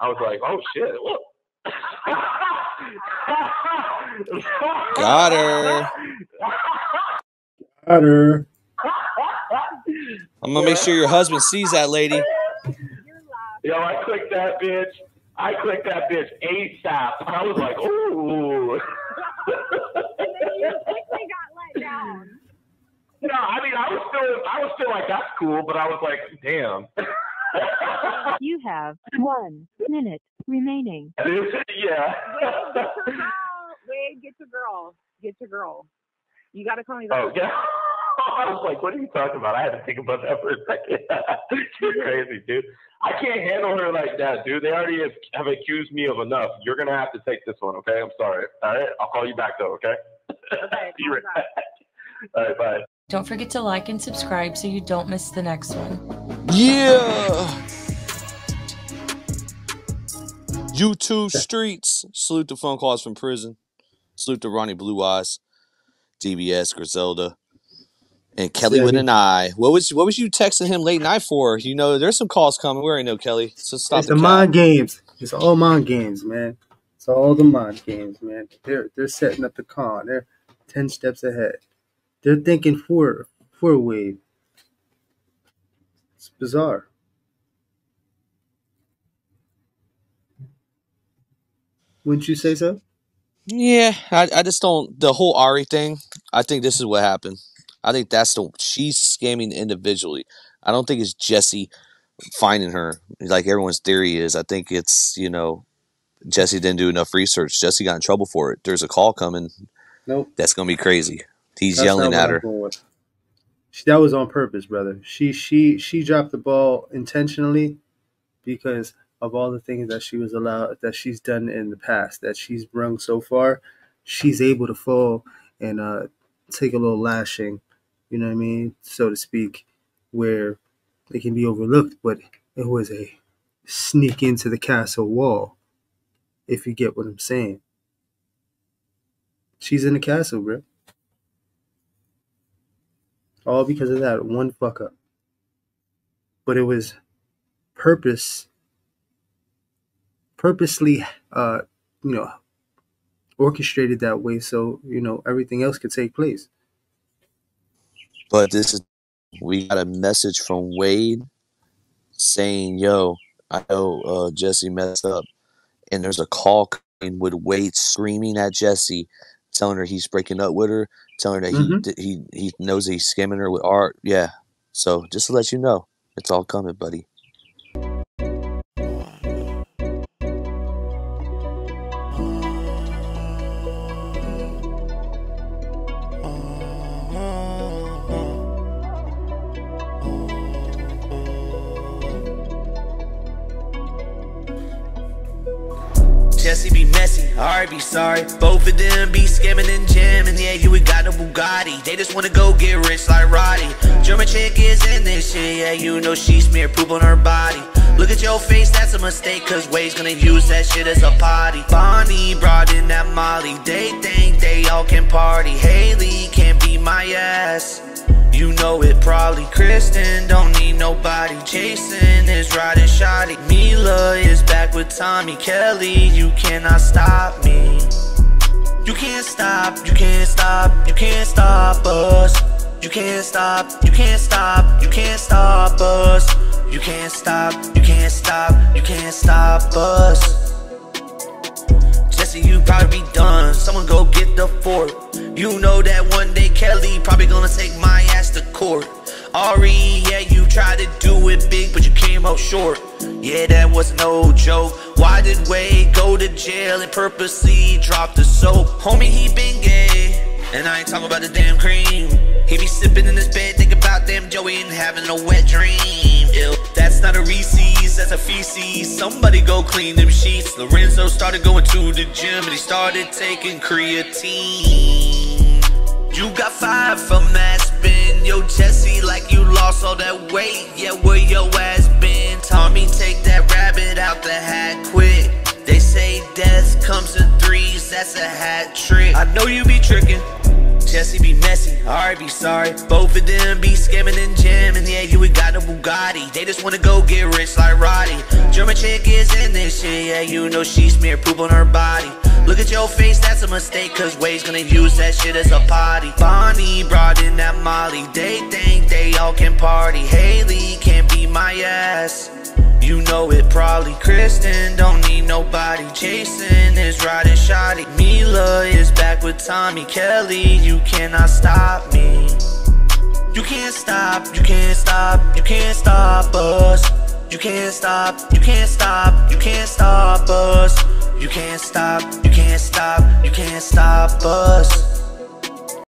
Speaker 5: I was like, oh shit.
Speaker 2: Got her.
Speaker 3: Got her.
Speaker 2: I'm gonna make sure your husband sees that lady.
Speaker 5: Yo, I clicked that bitch ASAP. I was like, ooh.
Speaker 8: And then you quickly got let down.
Speaker 5: No, I mean, I was still like, that's cool, but I was like, damn.
Speaker 6: You have 1 minute remaining.
Speaker 5: Yeah.
Speaker 8: Wade, get your girl. You got to call me back.
Speaker 5: Oh, yeah. I was like, what are you talking about? I had to think about that for a second. You're crazy, dude. I can't handle her like that, dude. They already have accused me of enough. You're going to have to take this one, okay? I'm sorry. All right? I'll call you back, though, okay?
Speaker 8: Okay,
Speaker 5: Be right back. All right, bye.
Speaker 9: Don't forget to like and subscribe so you don't miss the next one.
Speaker 2: Yeah. YouTube streets. Salute the phone calls from prison. Salute to Ronnie Blue Eyes, DBS, Griselda, And Kelly with an I. What was you texting him late night for? You know, there's some calls coming. We already know, Kelly. So stop
Speaker 3: It's the mind games. It's all mind games, man. It's all the mind games, man. They're setting up the con. They're 10 steps ahead. They're thinking for Wade. It's bizarre. Wouldn't you say so?
Speaker 2: Yeah, I just don't. The whole Ari thing, I think this is what happened. I think she's scamming individually. I don't think it's Jessi finding her like everyone's theory is. I think it's, you know, Jessi didn't do enough research. Jessi got in trouble for it. There's a call coming.
Speaker 3: Nope.
Speaker 2: That's going to be crazy. He's yelling at her.
Speaker 3: That was on purpose, brother. She dropped the ball intentionally because of all the things that she's done in the past, that she's brung so far. She's able to fall and take a little lashing, you know what I mean, so to speak, where it can be overlooked, but it was a sneak into the castle wall, if you get what I'm saying. She's in the castle, bro. All because of that one fuck up. But it was purposely, orchestrated that way so, everything else could take place.
Speaker 2: But we got a message from Wade saying, yo, I know Jessi messed up. And there's a call coming with Wade screaming at Jessi, telling her he's breaking up with her, telling her that he knows that he's scamming her with art. Yeah. So just to let you know, it's all coming, buddy.
Speaker 10: Jessi be messy, Ari be sorry. Both of them be scamming and jamming. Yeah, you ain't got no Bugatti. They just wanna go get rich like Roddy. German chick is in this shit. Yeah, you know she smeared poop on her body. Look at your face, that's a mistake, cause Wade's gonna use that shit as a potty. Bonnie brought in that Molly. They think they all can party. Haley can't be my ass. You know it probably. Kristen don't need nobody. Jason is riding shoddy. Mila is back with Tommy. Kelly, you cannot stop me. You can't stop, you can't stop, you can't stop us. You can't stop, you can't stop, you can't stop us. You can't stop, you can't stop, you can't stop us. Jessi, you probably be done. Someone go get the fort. You know that one day Kelly probably gonna take my ass to court. Ari, yeah, you tried to do it big, but you came out short. Yeah, that was no joke. Why did Wade go to jail and purposely drop the soap? Homie, he been gay, and I ain't talking about the damn cream. He be sipping in his bed, think about damn Joey and having a wet dream. Ew, that's not a Reese's, that's a feces. Somebody go clean them sheets. Lorenzo started going to the gym and he started taking creatine. You got fired from Aspen. Yo, Jessi, like you lost all that weight. Yeah, where your ass been? Tommy, take that rabbit out the hat quick. They say death comes in threes, that's a hat trick. I know you be tricking. Jessi be messy, Ari be sorry. Both of them be scamming and jamming. Yeah, you ain't got no Bugatti. They just wanna go get rich like Roddy. German chick is in this shit. Yeah, you know she smeared poop on her body. Look at your face, that's a mistake, cause Wade's gonna use that shit as a potty. Bonnie brought in that Molly. They think they all can party. Haley can't be my ass. You know it probably. Kristen don't need nobody. Jason is riding shoddy. Mila is back with Tommy. Kelly, you cannot stop me. You can't stop, you can't stop, you can't stop us. You can't stop, you can't stop, you can't stop us. You can't stop, you can't stop, you can't stop us.